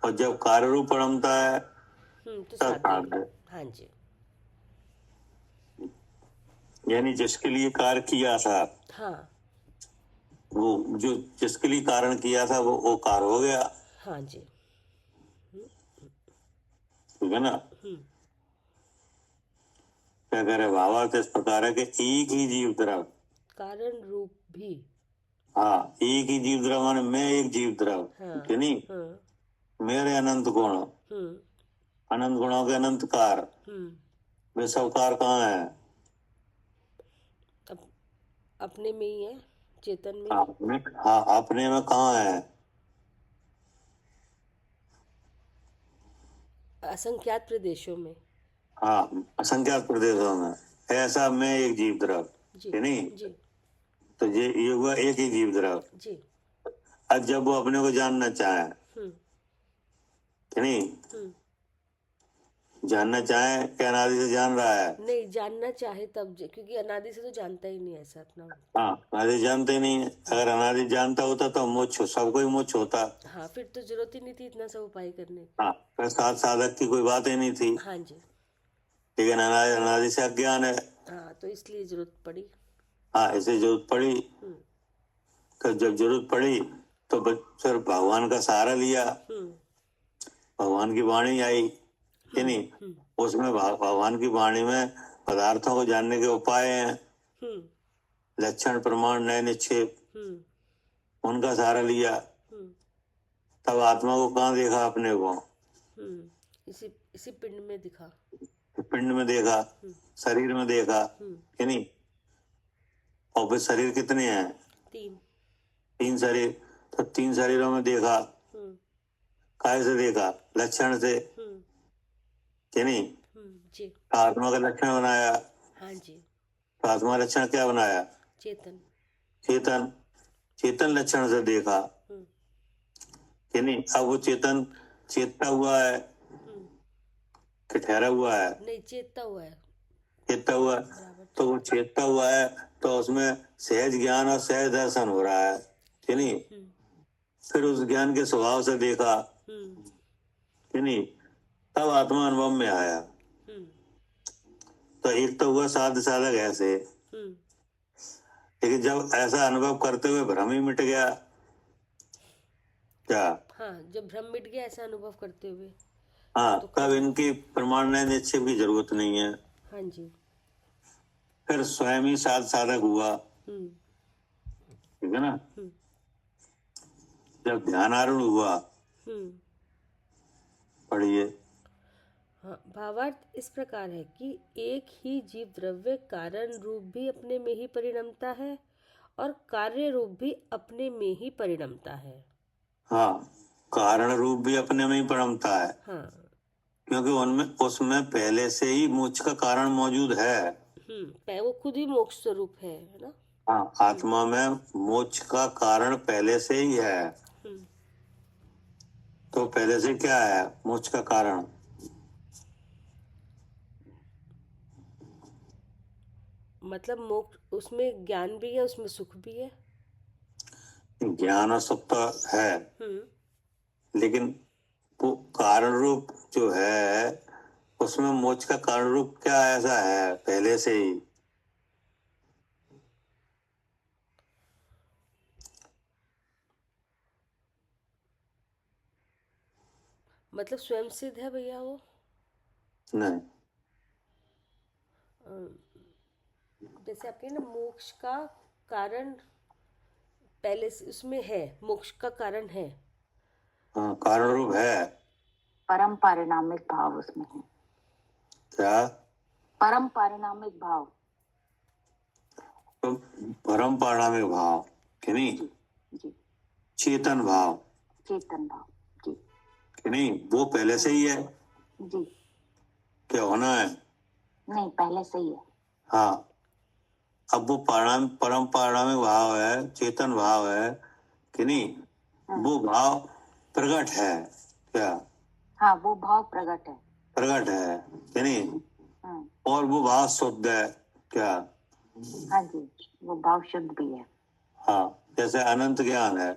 Speaker 2: और जब कार्य रूप परमता है
Speaker 1: तो
Speaker 2: तब
Speaker 1: साध्य।
Speaker 2: साधक।
Speaker 1: हाँ जी।
Speaker 2: यानी जिसके लिए कार्य किया था
Speaker 1: हाँ,
Speaker 2: वो जो जिसके लिए कारण किया था वो कार्य हो गया।
Speaker 1: हाँ जी।
Speaker 2: ठीक है ना? क्या कह रहे भावार्थ इस प्रकार है कि एक ही जीव द्रव
Speaker 1: कारण रूप भी।
Speaker 2: हाँ, एक ही जीव द्रव माने मैं एक जीव द्रव कि नहीं? मेरे अनंत गुण अनंत गुणों के अनंत कार वे सब कार कहाँ है?
Speaker 1: अपने में ही है, चेतन में।
Speaker 2: हाँ, अपने में कहाँ है?
Speaker 1: असंख्यात प्रदेशों में।
Speaker 2: हाँ, असंख्यात प्रदेशों में। ऐसा मैं एक जीव द्रव कि नहीं?
Speaker 1: जी।
Speaker 2: तो ये हुआ एक ही जीव द्रव
Speaker 1: जी।
Speaker 2: अब जब वो अपने को जानना चाहे कि नहीं? जानना चाहे कि अनादि से जान रहा है?
Speaker 1: नहीं, जानना चाहे तब क्योंकि अनादि से तो जानता ही नहीं ऐसा अपना।
Speaker 2: हाँ, अनादि जानते ही नहीं है। अगर अनादि जानता होता तो मोक्ष सबको ही मोक्ष होता।
Speaker 1: हाँ, फिर तो जरूरत ही नहीं थी इतना सब उपाय करने की।
Speaker 2: हाँ, फिर साधक की कोई बात ही नहीं थी।
Speaker 1: हाँ जी।
Speaker 2: लेकिन अनादि से अज्ञान है।
Speaker 1: हाँ, तो इसलिए जरूरत पड़ी।
Speaker 2: हाँ, ऐसे जरूरत पड़ी। तो जब जरूरत पड़ी तो फिर भगवान का सहारा लिया। भगवान की वाणी आई कि नहीं? उसमें भगवान की वाणी में पदार्थों को जानने के उपाय हैं, लक्षण प्रमाण नए निक्षेप, उनका सहारा लिया। तब आत्मा को कहाँ देखा? अपने को
Speaker 1: इसी पिंड में दिखा।
Speaker 2: पिंड में देखा, शरीर में देखा कि नहीं? और फिर शरीर कितने हैं? तीन शरीर। तो तीन शरीरों में देखा। काय से देखा? लक्षण से कि नहीं?
Speaker 1: जी।
Speaker 2: आत्मा का लक्षण बनाया।
Speaker 1: हाँ जी।
Speaker 2: तो आत्मा लक्षण क्या बनाया?
Speaker 1: चेतन।
Speaker 2: चेतन। चेतन लक्षण से देखा कि नहीं? अब वो चेतन चेतता हुआ है कि ठहरा हुआ है?
Speaker 1: नहीं, चेतता हुआ है।
Speaker 2: चेतता हुआ। तो वो चेतता हुआ है तो उसमें सहज ज्ञान और सहज दर्शन हो रहा है कि नहीं? फिर उस ज्ञान के स्वभाव से देखा कि नहीं? तब आत्मा अनुभव में आया। तो एक तो हुआ साध साधक ऐसे, लेकिन जब ऐसा अनुभव करते हुए भ्रम ही मिट गया क्या?
Speaker 1: हाँ, जब भ्रम मिट गया ऐसा अनुभव करते हुए।
Speaker 2: हाँ,
Speaker 1: तो
Speaker 2: तब इनकी प्रमाण नए निक्षेप की जरूरत नहीं है।
Speaker 1: हाँ जी।
Speaker 2: फिर स्वयं ही साध साधक हुआ। ठीक है ना? जब ध्यान आरूढ़ हुआ। पढ़िए।
Speaker 1: हाँ, भावार्थ इस प्रकार है कि एक ही जीव द्रव्य कारण रूप भी अपने में ही परिणमता है और कार्य रूप भी अपने में ही परिणमता है।
Speaker 2: हाँ, कारण रूप भी अपने में ही परिणमता है।
Speaker 1: हाँ,
Speaker 2: क्योंकि उनमें उसमें पहले से ही मोक्ष का कारण मौजूद है।
Speaker 1: वो खुद ही मोक्ष स्वरूप है ना?
Speaker 2: हाँ, आत्मा में मोक्ष का कारण पहले से ही है। तो पहले से क्या है मोक्ष का कारण?
Speaker 1: मतलब मोक्ष, उसमें ज्ञान भी है, उसमें सुख भी है।
Speaker 2: ज्ञान और सुख तो है, लेकिन वो कारण रूप जो है उसमें मोक्ष का कारण रूप क्या ऐसा है पहले से ही?
Speaker 1: मतलब स्वयं सिद्ध है भैया वो।
Speaker 2: नहीं,
Speaker 1: जैसे आपके ना मोक्ष का कारण पहले से उसमें है, मोक्ष का कारण है।
Speaker 2: हाँ, कारण रूप है।
Speaker 3: परम पारिणामिक भाव उसमें है।
Speaker 2: क्या?
Speaker 3: परम पारिणामिक भाव।
Speaker 2: तो परम पारिणामिक भाव कि नहीं?
Speaker 3: जी,
Speaker 2: चेतन भाव
Speaker 3: चेतन भाव। जी,
Speaker 2: कि नहीं? वो पहले से ही है।
Speaker 3: जी,
Speaker 2: क्या होना है?
Speaker 3: नहीं पहले से ही है।
Speaker 2: हाँ, अब वो परम पारिणामिक भाव है, चेतन भाव है कि नहीं? वो भाव प्रकट है। क्या?
Speaker 3: हाँ, वो भाव प्रकट है।
Speaker 2: प्रकट है कि नहीं? और वो भाव शुद्ध है। क्या?
Speaker 3: हाँ जी, वो भाव शुद्ध भी है।
Speaker 2: हाँ, जैसे अनंत ज्ञान है,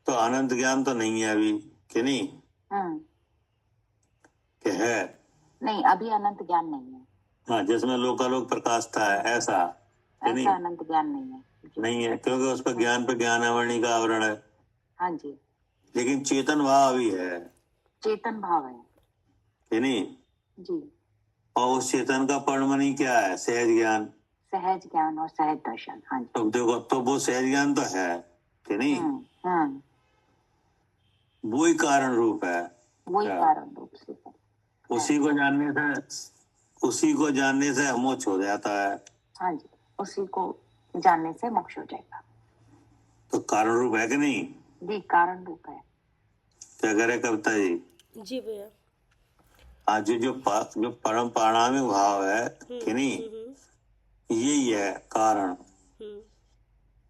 Speaker 2: तो अनंत ज्ञान तो नहीं है अभी कि नहीं? कि है?
Speaker 3: नहीं, अभी अनंत ज्ञान नहीं है।
Speaker 2: हाँ, जिसमें लोकालोक प्रकाशता है, ऐसा कि नहीं?
Speaker 3: ऐसा अनंत ज्ञान नहीं है।
Speaker 2: नहीं है, क्योंकि उस पर ज्ञान पे ज्ञान आवरणी का आवरण है।
Speaker 3: हाँ जी,
Speaker 2: लेकिन चेतन भाव अभी है
Speaker 3: चेतन भाव है।
Speaker 2: कि नहीं?
Speaker 3: जी,
Speaker 2: और उस चेतन का परिणामी क्या है? सहज ज्ञान।
Speaker 3: सहज ज्ञान और सहज दर्शन। हाँ जी।
Speaker 2: तो देखो, तो वो सहज ज्ञान तो है कि नहीं? वो ही कारण रूप है।
Speaker 3: वही
Speaker 2: क्या?
Speaker 3: कारण रूप से है।
Speaker 2: उसी को जानने से मोक्ष हो जाता है।
Speaker 3: हाँ जी, उसी को जानने से मोक्ष हो जाएगा।
Speaker 2: तो कारण रूप है कि नहीं?
Speaker 3: जी, कारण रूप है।
Speaker 2: क्या करे कविता जी?
Speaker 1: जी भैया।
Speaker 2: आज जो परम पारिणामिक भाव है कि नहीं, यही है कारण।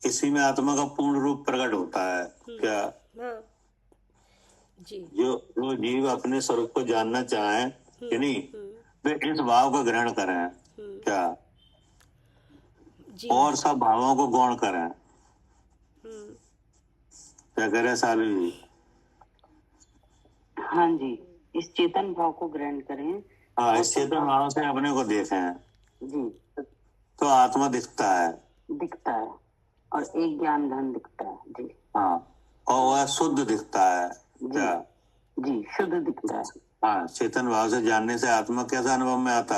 Speaker 2: इसी में आत्मा का पूर्ण रूप प्रकट होता है। क्या?
Speaker 1: हाँ जी।
Speaker 2: जो जीव अपने स्वरूप को जानना चाहें कि नहीं, वे इस भाव को ग्रहण करें। क्या?
Speaker 1: जी
Speaker 2: और सब भावों को गौण करें। क्या करे सालू जी?
Speaker 3: हाँ जी, इस चेतन भाव को ग्रहण करें।
Speaker 2: हाँ, इस चेतन भाव से अपने को देखें
Speaker 3: जी,
Speaker 2: तो आत्मा दिखता है।
Speaker 3: और एक ज्ञान धन दिखता है। जी
Speaker 2: हाँ, और वह शुद्ध दिखता है। क्या?
Speaker 3: जी, शुद्ध दिखता है।
Speaker 2: हाँ, चेतन भाव से जानने से आत्मा कैसा अनुभव में आता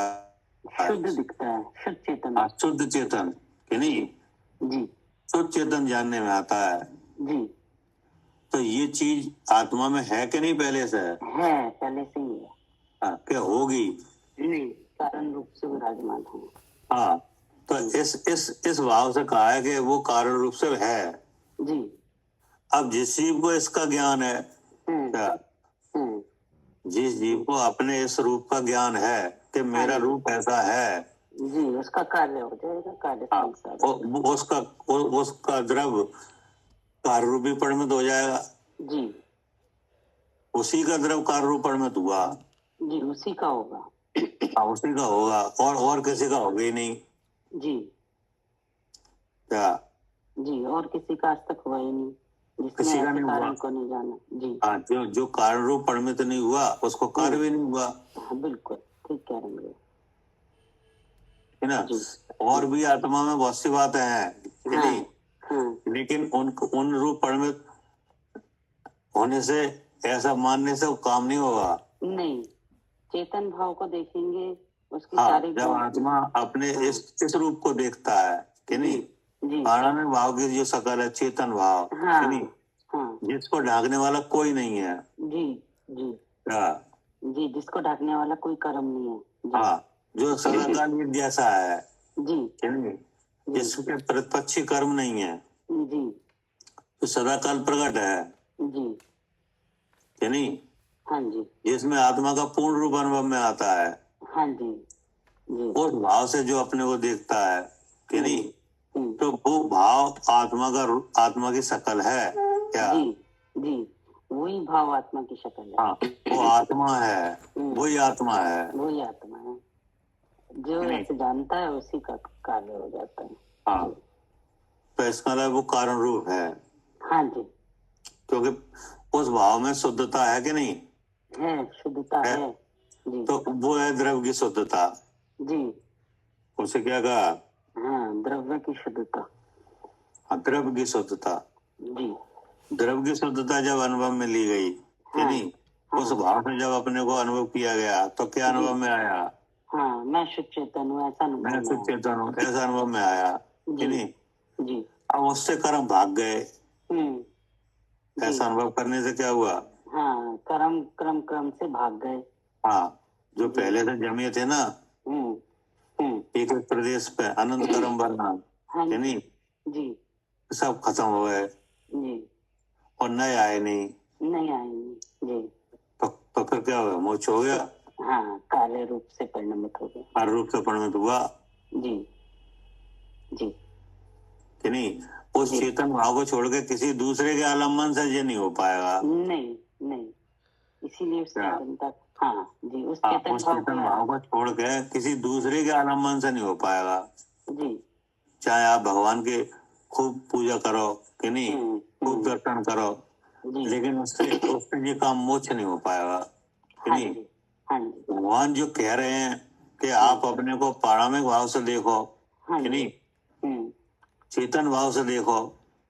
Speaker 2: है?
Speaker 3: शुद्ध दिखता है, शुद्ध चेतन।
Speaker 2: हाँ, शुद्ध चेतन कि नहीं?
Speaker 3: जी,
Speaker 2: शुद्ध चेतन जानने में आता है।
Speaker 3: जी,
Speaker 2: तो ये चीज आत्मा में है कि नहीं पहले से?
Speaker 3: है, पहले से ही है।
Speaker 2: हाँ, क्या होगी?
Speaker 3: नहीं, कारण रूप से विराजमान है।
Speaker 2: हाँ, तो इस भाव से कहा है कि वो कारण रूप से है।
Speaker 3: जी,
Speaker 2: अब जिस जीव को इसका ज्ञान है, क्या? जिस जीव को अपने इस रूप का ज्ञान है कि मेरा रूप ऐसा है,
Speaker 3: जी, उसका कार्य हो जाएगा। कार्य
Speaker 2: हाँ, उसका द्रव कार्य रूपी परिणत हो जाएगा।
Speaker 3: जी,
Speaker 2: उसी का द्रव कार्य रूप परिणत हुआ।
Speaker 3: जी, उसी का होगा।
Speaker 2: हाँ, उसी का होगा, और किसी का होगा ही नहीं।
Speaker 3: जी,
Speaker 2: क्या?
Speaker 3: जी, और किसी का आज तक हुआ ही नहीं,
Speaker 2: किसी
Speaker 3: जिसने
Speaker 2: का
Speaker 3: ऐसे
Speaker 2: नहीं हुआ।
Speaker 3: कारण को नहीं जाना। जी
Speaker 2: हाँ, जो कारण रूप परिणत नहीं हुआ उसको कार्य भी नहीं हुआ,
Speaker 3: हाँ, बिल्कुल ठीक कह रहे हैं।
Speaker 2: है ना?
Speaker 3: जी,
Speaker 2: और भी आत्मा में बहुत सी बातें हैं कि नहीं, लेकिन उन रूप परिणत होने से, ऐसा मानने से वो काम नहीं होगा।
Speaker 3: नहीं, चेतन भाव को देखेंगे, उसकी
Speaker 2: हाँ,
Speaker 3: सारी
Speaker 2: जब आत्मा अपने इस रूप को देखता है कि नहीं,
Speaker 3: जी,
Speaker 2: पारायण भाव की जो शकल है चेतन भाव कि नहीं, जिसको ढांकने वाला कोई नहीं है।
Speaker 3: जी, जी,
Speaker 2: हाँ,
Speaker 3: जी, जिसको ढकने वाला कोई कर्म नहीं है। जी,
Speaker 2: हाँ, जो सदाकाल जैसा है
Speaker 3: जी,
Speaker 2: कि नहीं, जिसके प्रतिपक्षी कर्म नहीं है,
Speaker 3: जी,
Speaker 2: तो सदाकाल प्रकट है
Speaker 3: जी,
Speaker 2: कि नहीं,
Speaker 3: हाँ जी,
Speaker 2: जिसमें आत्मा का पूर्ण रूप अनुभव में आता है।
Speaker 3: हाँ जी, जी,
Speaker 2: उस भाव से जो अपने को देखता है कि नहीं, तो वो भाव आत्मा की शक्ल है क्या?
Speaker 3: जी जी, वही भाव आत्मा की शक्ल है।
Speaker 2: हाँ, वो आत्मा है, वही आत्मा है,
Speaker 3: वही आत्मा है। जो
Speaker 2: नहीं।
Speaker 3: ऐसे जानता है उसी का कार्य हो जाता है।
Speaker 2: हाँ, तो इसका मतलब वो कारण रूप है।
Speaker 3: हाँ जी,
Speaker 2: क्योंकि उस भाव में शुद्धता है कि नहीं
Speaker 3: है, शुद्धता
Speaker 2: है?
Speaker 3: है जी।
Speaker 2: तो वो है द्रव्य की शुद्धता।
Speaker 3: जी
Speaker 2: उसे क्या कहा?
Speaker 3: हाँ, द्रव्य की शुद्धता।
Speaker 2: हाँ, द्रव्य की शुद्धता।
Speaker 3: जी
Speaker 2: द्रव्य की शुद्धता जब अनुभव में ली गई कि
Speaker 3: हाँ,
Speaker 2: नहीं, उस भाव से जब अपने को अनुभव किया गया तो क्या अनुभव में आया?
Speaker 3: हाँ, मैं शुद्ध चेतन हूँ, ऐसा
Speaker 2: मैं
Speaker 3: अनुभव
Speaker 2: शुद्ध
Speaker 3: में
Speaker 2: चेतन हूँ, ऐसा अनुभव में आया कि
Speaker 3: जी
Speaker 2: नहीं?
Speaker 3: जी।
Speaker 2: अब उससे कर्म भाग गए।
Speaker 3: जी
Speaker 2: ऐसा अनुभव करने से क्या हुआ?
Speaker 3: हाँ, कर्म क्रम क्रम से भाग गए।
Speaker 2: हाँ, जो
Speaker 3: जी।
Speaker 2: पहले से जमे थे ना
Speaker 3: हम्म हम्म,
Speaker 2: एक एक प्रदेश पे अनंत कर्म भरना
Speaker 3: हाँ
Speaker 2: कि
Speaker 3: जी
Speaker 2: नहीं,
Speaker 3: जी
Speaker 2: सब खत्म हो गए
Speaker 3: जी,
Speaker 2: और नए आए नहीं।
Speaker 3: नहीं आएंगे जी।
Speaker 2: तो फिर क्या हुआ? मोक्ष हो गया,
Speaker 3: हाँ, कार्य रूप से परिणमित हो गया।
Speaker 2: हर रूप से परिणमित हुआ
Speaker 3: जी जी
Speaker 2: कि नहीं? उस
Speaker 3: जी।
Speaker 2: चेतन भाव को छोड़ के किसी दूसरे के आलम्बन से ये नहीं हो पाएगा।
Speaker 3: नहीं नहीं, इसीलिए उस
Speaker 2: क्या?
Speaker 3: चेतन तक, हाँ जी, उस
Speaker 2: हाँ,
Speaker 3: चेतन
Speaker 2: उस
Speaker 3: भाव
Speaker 2: चेतन
Speaker 3: को
Speaker 2: भाव को छोड़ के किसी दूसरे के आलम्बन से नहीं हो पाएगा।
Speaker 3: जी।
Speaker 2: चाहे आप भगवान की खूब पूजा करो कि नहीं, खूब दर्शन करो,
Speaker 3: जी
Speaker 2: लेकिन उससे ये काम मोक्ष नहीं हो पाएगा कि
Speaker 3: हाँ
Speaker 2: नहीं?
Speaker 3: जी हाँ जी
Speaker 2: भगवान जो कह रहे हैं कि आप अपने को पारमिक भाव से देखो
Speaker 3: हाँ
Speaker 2: कि
Speaker 3: जी।
Speaker 2: नहीं, चेतन भाव से देखो,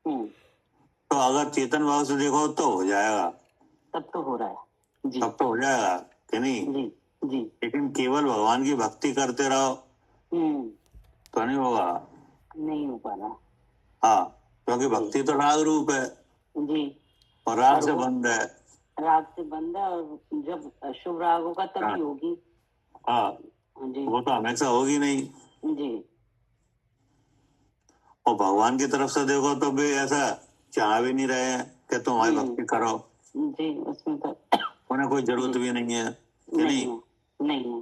Speaker 2: तो अगर चेतन भाव से देखो तो हो जाएगा,
Speaker 3: तब तो हो रहा है जी।
Speaker 2: तब तो हो जाएगा कि नहीं?
Speaker 3: जी जी।
Speaker 2: लेकिन केवल भगवान की भक्ति करते रहो तो नहीं होगा।
Speaker 3: नहीं हो पा रहा।
Speaker 2: हाँ, क्योंकि भक्ति तो राग रूप है
Speaker 3: जी,
Speaker 2: और राग
Speaker 3: और
Speaker 2: से
Speaker 3: वो
Speaker 2: बंद है।
Speaker 3: राग से बंद है, और जब शुभ राग होगा
Speaker 2: हाँ।
Speaker 3: तभी होगी।
Speaker 2: हाँ,
Speaker 3: जी
Speaker 2: वो तो हमेशा होगी नहीं।
Speaker 3: जी
Speaker 2: और भगवान की तरफ से देखो तो भी ऐसा चाह भी नहीं रहे हैं कि तुम हमारी भक्ति करो,
Speaker 3: जी, उसमें तो
Speaker 2: उन्हें कोई जरूरत भी नहीं है कि नहीं?
Speaker 3: है, नहीं है।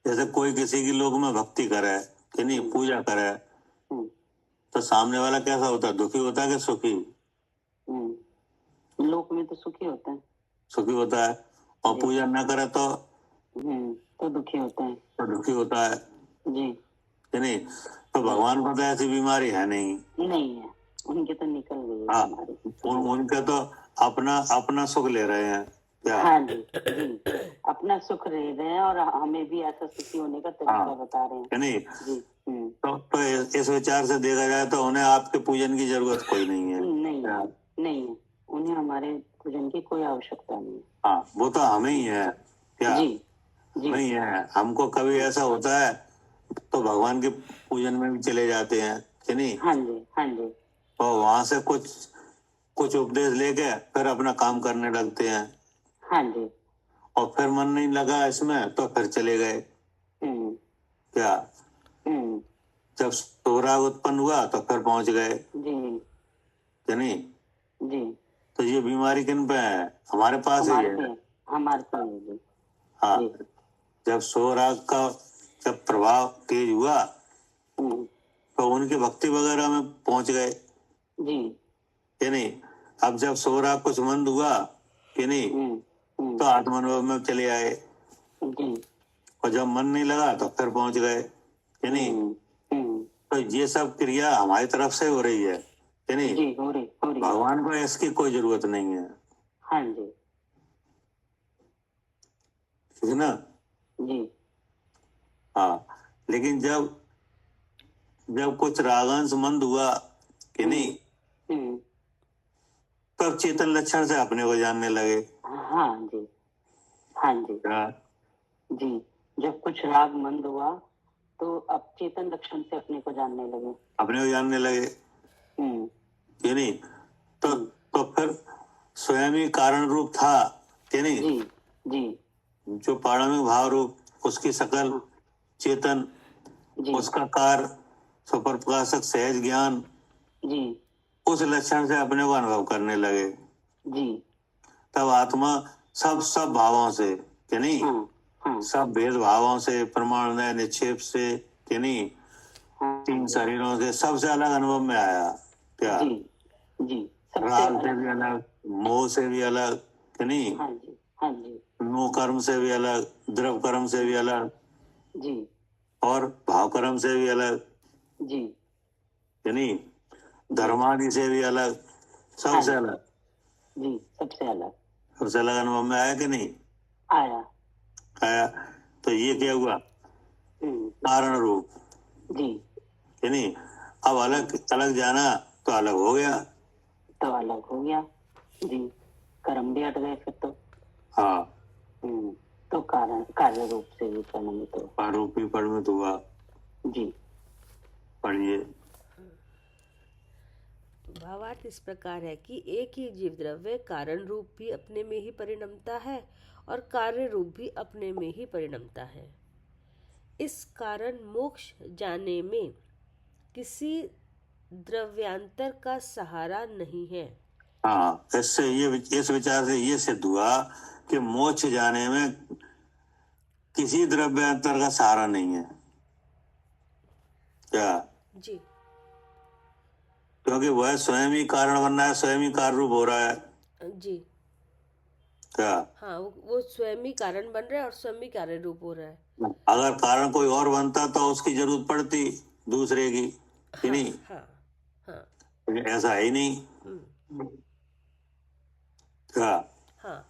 Speaker 2: जैसे कोई किसी की लोग में भक्ति करे कि नहीं, पूजा करे, तो सामने वाला कैसा होता है? दुखी होता है कि सुखी?
Speaker 3: लोक में तो सुखी होता है।
Speaker 2: सुखी होता है। और
Speaker 3: जी।
Speaker 2: पूजा न करे तो
Speaker 3: दुखी होता है।
Speaker 2: तो दुखी होता है
Speaker 3: जी,
Speaker 2: कि नहीं? तो भगवान को तो ऐसी बीमारी है नहीं।
Speaker 3: नहीं है, उनके तो निकल गई है
Speaker 2: हाँ,
Speaker 3: बीमारी।
Speaker 2: उनके तो अपना अपना सुख ले रहे हैं क्या?
Speaker 3: हाँ जी जी, अपना सुख ले रहे हैं और हमें भी ऐसा सुखी होने का तरीका बता रहे हैं
Speaker 2: कि नहीं?
Speaker 3: जी।
Speaker 2: तो इस विचार से देखा जाए तो उन्हें आपके पूजन की जरूरत कोई नहीं है।
Speaker 3: नहीं
Speaker 2: क्या?
Speaker 3: नहीं है, उन्हें हमारे पूजन की कोई आवश्यकता नहीं है।
Speaker 2: हाँ, वो तो हमें ही है क्या?
Speaker 3: जी जी
Speaker 2: नहीं है। हमको कभी ऐसा होता है तो भगवान के पूजन में भी चले जाते हैं कि नहीं,
Speaker 3: हाँ जी हाँ जी
Speaker 2: और वहां से कुछ कुछ उपदेश लेके फिर अपना काम करने लगते हैं,
Speaker 3: हाँ जी।
Speaker 2: और फिर मन नहीं लगा इसमें तो फिर चले गए क्या? जब सोराग उत्पन्न हुआ तो फिर पहुंच गए
Speaker 3: जी
Speaker 2: कि नहीं?
Speaker 3: जी,
Speaker 2: तो ये बीमारी किन पे है? हमारे पास ही
Speaker 3: हमारे
Speaker 2: है।
Speaker 3: पे, हमारे पे है जी।
Speaker 2: हाँ,
Speaker 3: जी
Speaker 2: जब सोराग का जब प्रभाव तेज हुआ तो उनकी भक्ति वगैरह में पहुंच गए
Speaker 3: जी
Speaker 2: कि नहीं? अब जब सोराग कुछ मंद हुआ कि नहीं, तो आत्मानुभव में चले आए,
Speaker 3: जी
Speaker 2: और जब मन नहीं लगा तो फिर पहुंच गए कि नहीं? तो ये सब क्रिया हमारी तरफ से हो रही है कि नहीं?
Speaker 3: जी, हो रही है।
Speaker 2: भगवान को इसकी कोई जरूरत नहीं है,
Speaker 3: हाँ जी
Speaker 2: ठीक है ना?
Speaker 3: जी
Speaker 2: हाँ, लेकिन जब जब कुछ रागांश मंद हुआ कि नहीं, तब चेतन लक्षण से अपने को जानने लगे।
Speaker 3: हाँ जी हाँ जी
Speaker 2: हाँ,
Speaker 3: जी, जब कुछ राग मंद हुआ तो अब चेतन लक्षण से अपने को जानने लगे।
Speaker 2: अपने को जानने लगे कि नहीं? तो फिर स्वयं ही कारण रूप था कि नहीं?
Speaker 3: जी जी
Speaker 2: जो पारमिक भाव रूप उसकी सकल चेतन,
Speaker 3: जी
Speaker 2: उसका कार्य सुपर प्रकाशक सहज ज्ञान,
Speaker 3: जी
Speaker 2: उस लक्षण से अपने को अनुभव करने लगे।
Speaker 3: जी,
Speaker 2: तब आत्मा सब सब भावों से कि नहीं, सब भेद भावों से, प्रमाण निक्षेप से कि नहीं,
Speaker 3: हाँ
Speaker 2: 3 शरीरों से सबसे अलग अनुभव में आया क्या?
Speaker 3: जी जी, सबसे
Speaker 2: राग से
Speaker 3: अलग।
Speaker 2: भी अलग, मोह से भी अलग, कि नहीं?
Speaker 3: हाँ जी, हाँ जी,
Speaker 2: मोह कर्म से भी अलग, द्रव कर्म से भी अलग,
Speaker 3: जी
Speaker 2: और भाव कर्म से भी अलग,
Speaker 3: जी
Speaker 2: कि नहीं? धर्मादि से भी अलग, सबसे
Speaker 3: हाँ।
Speaker 2: अलग,
Speaker 3: जी, सबसे अलग
Speaker 2: सबसे अलग अनुभव में आया कि नहीं
Speaker 3: आया।
Speaker 2: आया? तो ये क्या हुआ? कारण रूप,
Speaker 3: जी,
Speaker 2: कि नहीं? अब अलग अलग जाना तो अलग हो गया।
Speaker 3: तो अलग हो गया जी, कर्म भी हट गए फिर तो।
Speaker 2: हाँ,
Speaker 3: तो कारण कार्य रूप से भी परिणमित हो।
Speaker 2: आरोपी परिणमित हुआ।
Speaker 3: जी,
Speaker 2: पढ़िए।
Speaker 1: भावार्थ इस प्रकार है कि एक ही जीव द्रव्य कारण रूप भी अपने में ही परिणमता है और कार्य रूप भी अपने में ही परिणमता है। इस कारण मोक्ष जाने में किसी द्रव्यांतर का सहारा नहीं है।
Speaker 2: हाँ, इससे ये इस विचार से ये सिद्ध हुआ कि मोक्ष जाने में किसी द्रव्यांतर का सहारा नहीं है क्या?
Speaker 1: जी
Speaker 2: क्योंकि वह स्वयं ही कारण बन रहा है, स्वयं ही कार्य रूप हो रहा है
Speaker 1: जी
Speaker 2: क्या?
Speaker 1: हाँ, वो स्वयं ही कारण बन रहा है और स्वयं ही कार्य रूप हो रहा है।
Speaker 2: अगर कारण कोई और बनता तो उसकी जरूरत पड़ती दूसरे की, कि
Speaker 1: हाँ
Speaker 2: नहीं?
Speaker 1: हाँ हाँ
Speaker 2: लेकिन ऐसा है ही नहीं क्या?
Speaker 1: हाँ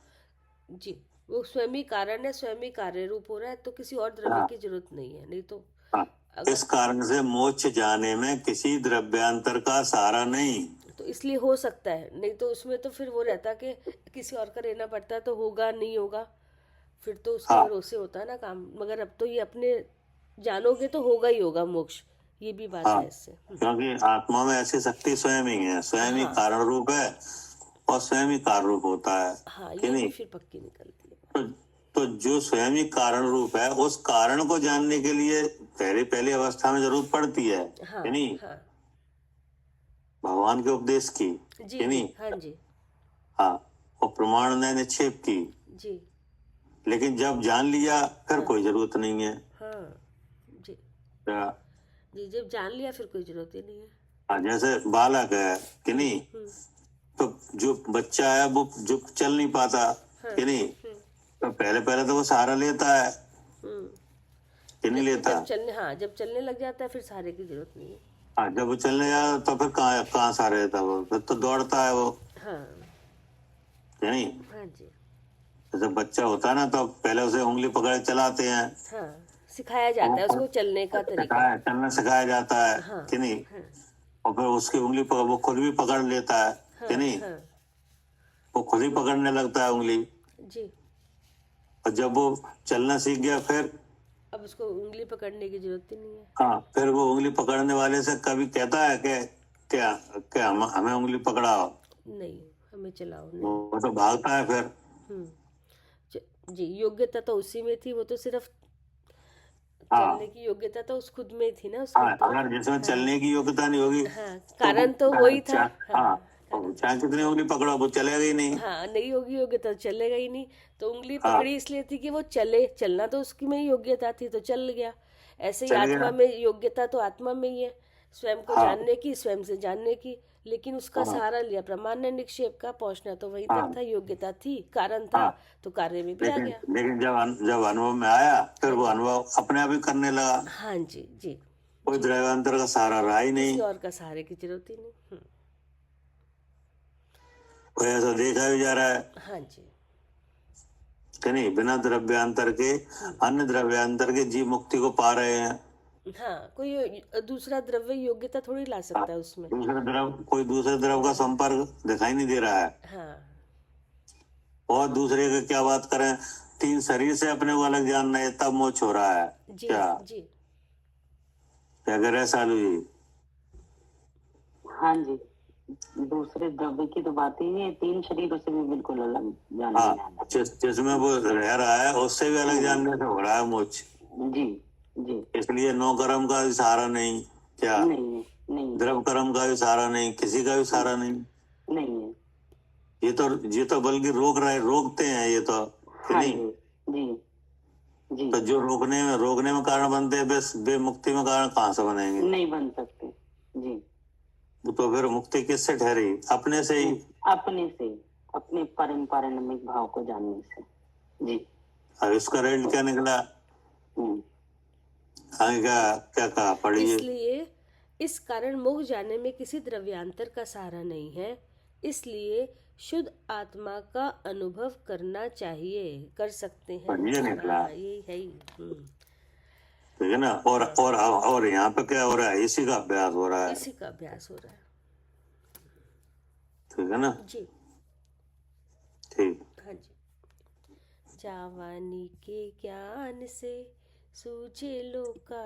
Speaker 1: जी, वो स्वयं ही कारण है, स्वयं ही कार्य रूप हो रहा है, तो किसी और द्रव्य की जरूरत नहीं है। नहीं तो
Speaker 2: इस कारण से मोक्ष जाने में किसी द्रव्यांतर का सहारा नहीं।
Speaker 1: तो इसलिए हो सकता है, नहीं तो उसमें तो फिर वो रहता कि किसी और का रहना पड़ता तो होगा नहीं होगा, फिर तो उसके भरोसे होता है ना काम। मगर अब तो ये अपने जानोगे तो होगा ही होगा मोक्ष, ये भी बात है इससे।
Speaker 2: क्योंकि आत्मा में ऐसी शक्ति स्वयं ही है, स्वयं ही कारण रूप है और स्वयं ही कार्य रूप होता है,
Speaker 1: हाँ,
Speaker 2: कि
Speaker 1: ये
Speaker 2: नहीं?
Speaker 1: भी फिर पक्की निकलती है।
Speaker 2: तो जो स्वयं ही कारण रूप है उस कारण को जानने के लिए पहली अवस्था में जरूरत पड़ती है, कि नहीं?
Speaker 1: हाँ
Speaker 2: भगवान के उपदेश की,
Speaker 1: जी
Speaker 2: कि नहीं?
Speaker 1: हाँ जी
Speaker 2: हाँ, और प्रमाण ने निक्षेप की।
Speaker 1: जी
Speaker 2: लेकिन जब जान लिया फिर कोई जरूरत नहीं है
Speaker 1: हाँ जी
Speaker 2: क्या?
Speaker 1: जी, जब जान लिया फिर कोई जरूरत ही नहीं है।
Speaker 2: हाँ, जैसे बालक है, कि नहीं? तो जो बच्चा है वो जो चल नहीं पाता, कि नहीं? तो पहले तो वो सहारा लेता है, कि नहीं लेता?
Speaker 1: जब चलने लग जाता है फिर सहारे की जरूरत नहीं है।
Speaker 2: हाँ, जब वो चलने जाता तो फिर कहाँ सहारा लेता वो, फिर तो दौड़ता है वो,
Speaker 1: हाँ
Speaker 2: कि नहीं?
Speaker 1: हाँ जी
Speaker 2: जैसे बच्चा होता है ना तो पहले उसे उंगली पकड़ चलाते हैं,
Speaker 1: हाँ, सिखाया जाता है उसको चलने का तरीका।
Speaker 2: चलना सिखाया जाता है, कि नहीं? और फिर उसकी उंगली वो खुद भी पकड़ लेता है, कि नहीं? वो खुद ही पकड़ने लगता है उंगली।
Speaker 1: जी,
Speaker 2: और जब वो चलना सीख गया फिर
Speaker 1: अब उसको उंगली पकड़ने की जरूरत ही नहीं है।
Speaker 2: हाँ, फिर वो उंगली पकड़ने वाले से कभी कहता है कि क्या क्या हमें उंगली पकड़ाओ?
Speaker 1: नहीं, हमें चलाओ नहीं।
Speaker 2: वो तो भागता है फिर।
Speaker 1: जी, योग्यता तो उसी में थी, वो तो सिर्फ चलने की योग्यता तो उस खुद में थी ना उसमें। तो
Speaker 2: अगर जिसमें चलने की योग्यता नहीं होगी
Speaker 1: कारण तो वही था।
Speaker 2: चाहे कितनी उंगली पकड़ो वो चलेगा ही नहीं।
Speaker 1: हाँ, नहीं होगी योग्यता चलेगा ही नहीं। तो उंगली पकड़ी इसलिए थी कि वो चले, चलना तो उसकी में ही योग्यता थी तो चल गया। ऐसे ही आत्मा में योग्यता तो आत्मा में ही है, स्वयं को जानने की, स्वयं से जानने की। लेकिन उसका सहारा लिया प्रमाण ने निक्षेप का, पहुंचना तो वहीं तक था, योग्यता थी, कारण था, तो कार्य में भी आ गया।
Speaker 2: लेकिन जब अनुभव में आया फिर वो अनुभव अपने आप ही करने लगा।
Speaker 1: हाँ जी जी,
Speaker 2: कोई द्रव्यांतर का सहारा रहा ही नहीं,
Speaker 1: किसी और का सहारे की जरूरत ही नहीं।
Speaker 2: कोई ऐसा देखा भी जा रहा है,
Speaker 1: हाँ जी,
Speaker 2: कि नहीं? बिना द्रव्यांतर के अन्य द्रव्यांतर के जीव मुक्ति को पा रहे हैं।
Speaker 1: हाँ, कोई दूसरा द्रव्य योग्यता थोड़ी ला सकता है उसमें।
Speaker 2: कोई दूसरे द्रव का संपर्क दिखाई नहीं दे रहा है।
Speaker 1: हाँ,
Speaker 2: और दूसरे का क्या बात करें, 3 शरीर से अपने को अलग जानना है तब मोक्ष हो रहा है।
Speaker 1: जी
Speaker 2: क्या
Speaker 1: जी
Speaker 2: क्या कह रहे हैं सालू जी?
Speaker 3: हाँ जी, दूसरे द्रव्य की तो बात ही नहीं है, 3 शरीरों से भी बिल्कुल अलग जानने
Speaker 2: जिसमें वो रह रहा है उससे भी अलग जानने से हो रहा है मोक्ष।
Speaker 3: जी जी,
Speaker 2: इसलिए 9 कर्म का भी सहारा नहीं, क्या
Speaker 3: नहीं
Speaker 2: द्रव कर्म का भी सहारा नहीं, किसी का भी सहारा नहीं
Speaker 3: है।
Speaker 2: ये तो बल्कि रोकते हैं ये तो, कि
Speaker 3: हाँ
Speaker 2: नहीं?
Speaker 3: जी जी
Speaker 2: तो जो रोकने में कारण बनते हैं वे मुक्ति में कारण कहाँ से बनेंगे?
Speaker 3: नहीं बन सकते जी।
Speaker 2: तो फिर मुक्ति किससे ठहरी? अपने से ही,
Speaker 3: अपने से, अपने परम पारमाणिक भाव को जानने से जी।
Speaker 2: अब इसका रिजल्ट क्या निकला? आगे क्या कहा, पढ़िए।
Speaker 1: इसलिए इस कारण मोक्ष जाने में किसी द्रव्यांतर का सहारा नहीं है, इसलिए शुद्ध आत्मा का अनुभव करना चाहिए, कर सकते हैं।
Speaker 2: बढ़िया निकला।
Speaker 1: हाँ, यही है ही।
Speaker 2: ठीक है ना। और यहाँ पे क्या हो रहा है? इसी का अभ्यास हो रहा है।
Speaker 1: इसी का अभ्यास हो रहा है।
Speaker 2: ठीक है ना
Speaker 1: जी।
Speaker 2: ठीक।
Speaker 1: हाँ जी। जावानी के ज्ञान से सूझे लोका